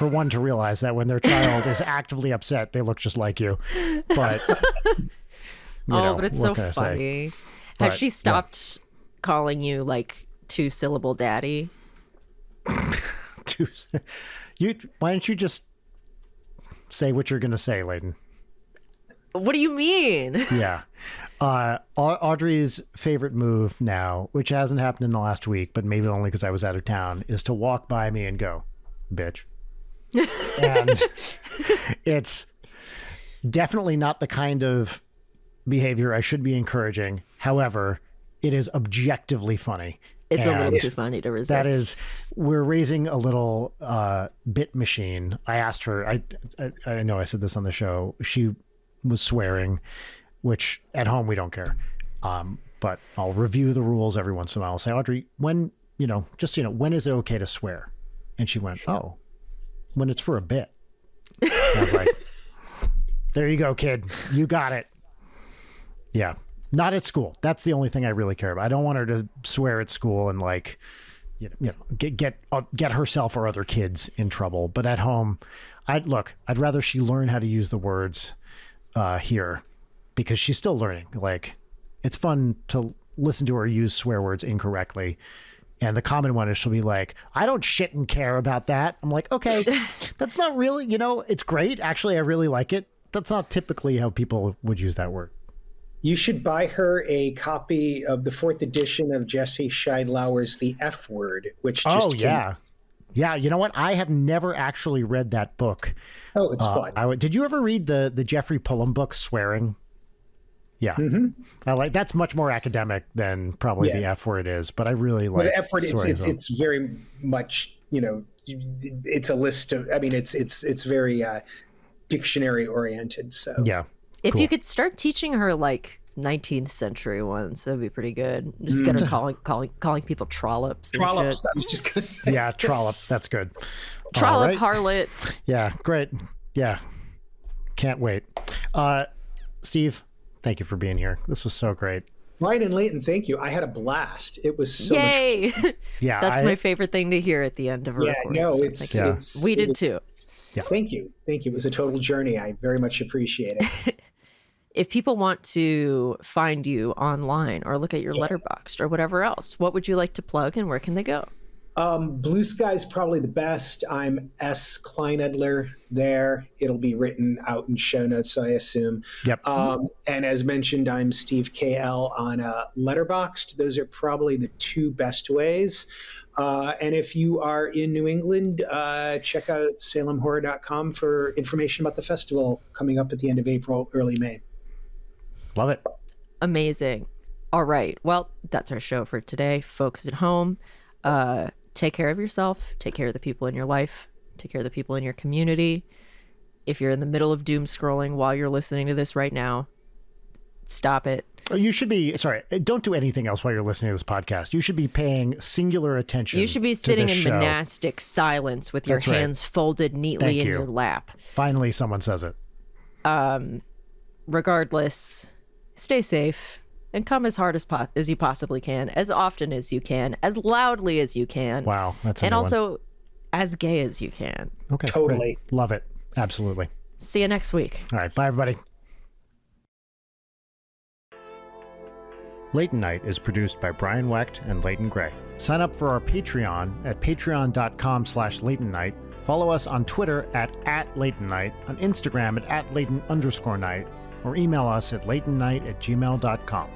one to realize that when their child is actively upset, they look just like you. But but it's so funny. Has she stopped calling you 2-syllable daddy? Why don't you just say what you're going to say, Layden? What do you mean? Yeah. Audrey's favorite move now, which hasn't happened in the last week, but maybe only because I was out of town, is to walk by me and go, bitch. And it's definitely not the kind of behavior I should be encouraging. However, it is objectively funny. It's a little too funny to resist. We're raising a little bit machine. I asked her, I know I said this on the show, she was swearing, which at home we don't care. But I'll review the rules every once in a while. I'll say, Audrey, when is it okay to swear? And she went, oh, when it's for a bit. And I was like, there you go, kid. You got it. Yeah. Not at school. That's the only thing I really care about. I don't want her to swear at school and get herself or other kids in trouble. But at home, I'd rather she learn how to use the words here, because she's still learning. It's fun to listen to her use swear words incorrectly. And the common one is she'll be like, I don't shit and care about that. I'm like, okay, that's not really, it's great. Actually, I really like it. That's not typically how people would use that word. You should buy her a copy of the 4th edition of Jesse Scheidlauer's The F Word, which just came out. Yeah, you know what? I have never actually read that book. Oh, it's fun. Did you ever read the Jeffrey Pullum book, Swearing? Yeah. Mm-hmm. That's much more academic than probably the F Word is, but I really like the F Word. It's very much, it's a list of, it's very dictionary oriented. So yeah. If you could start teaching her 19th century ones, that'd be pretty good. Just get her calling people trollops. Trollops, I was just gonna say. Yeah, trollop. That's good. Trollop, harlot. Yeah, great. Yeah, can't wait. Steve, thank you for being here. This was so great. Ryan and Leighton, thank you. I had a blast. It was so Yay! much. Yeah, that's my favorite thing to hear at the end of a recording. No, we did too. Yeah. Thank you. It was a total journey. I very much appreciate it. If people want to find you online or look at your Letterboxd or whatever else, what would you like to plug and where can they go? Blue Sky's probably the best. I'm S. Kleinedler there. It'll be written out in show notes, I assume. Yep. And as mentioned, I'm Steve KL on Letterboxd. Those are probably the two best ways. And if you are in New England, check out salemhorror.com for information about the festival coming up at the end of April, early May. Love it. Amazing. All right. Well, that's our show for today. Folks at home, take care of yourself. Take care of the people in your life. Take care of the people in your community. If you're in the middle of doom scrolling while you're listening to this right now, stop it. You should be, don't do anything else while you're listening to this podcast. You should be paying singular attention. You should be sitting in monastic silence with your hands folded neatly in your lap. Finally, someone says it. Regardless, stay safe and come as hard as you possibly can, as often as you can, as loudly as you can. Wow, that's a and new also one. As gay as you can. Okay, totally great. Love it. Absolutely. See you next week. All right, bye everybody. Late Night is produced by Brian Wecht and Leighton Gray. Sign up for our Patreon at patreon.com/LeightonNight. Follow us on Twitter at @LeightonNight, on Instagram at @Leighton_Night, or email us at leightonnight@gmail.com.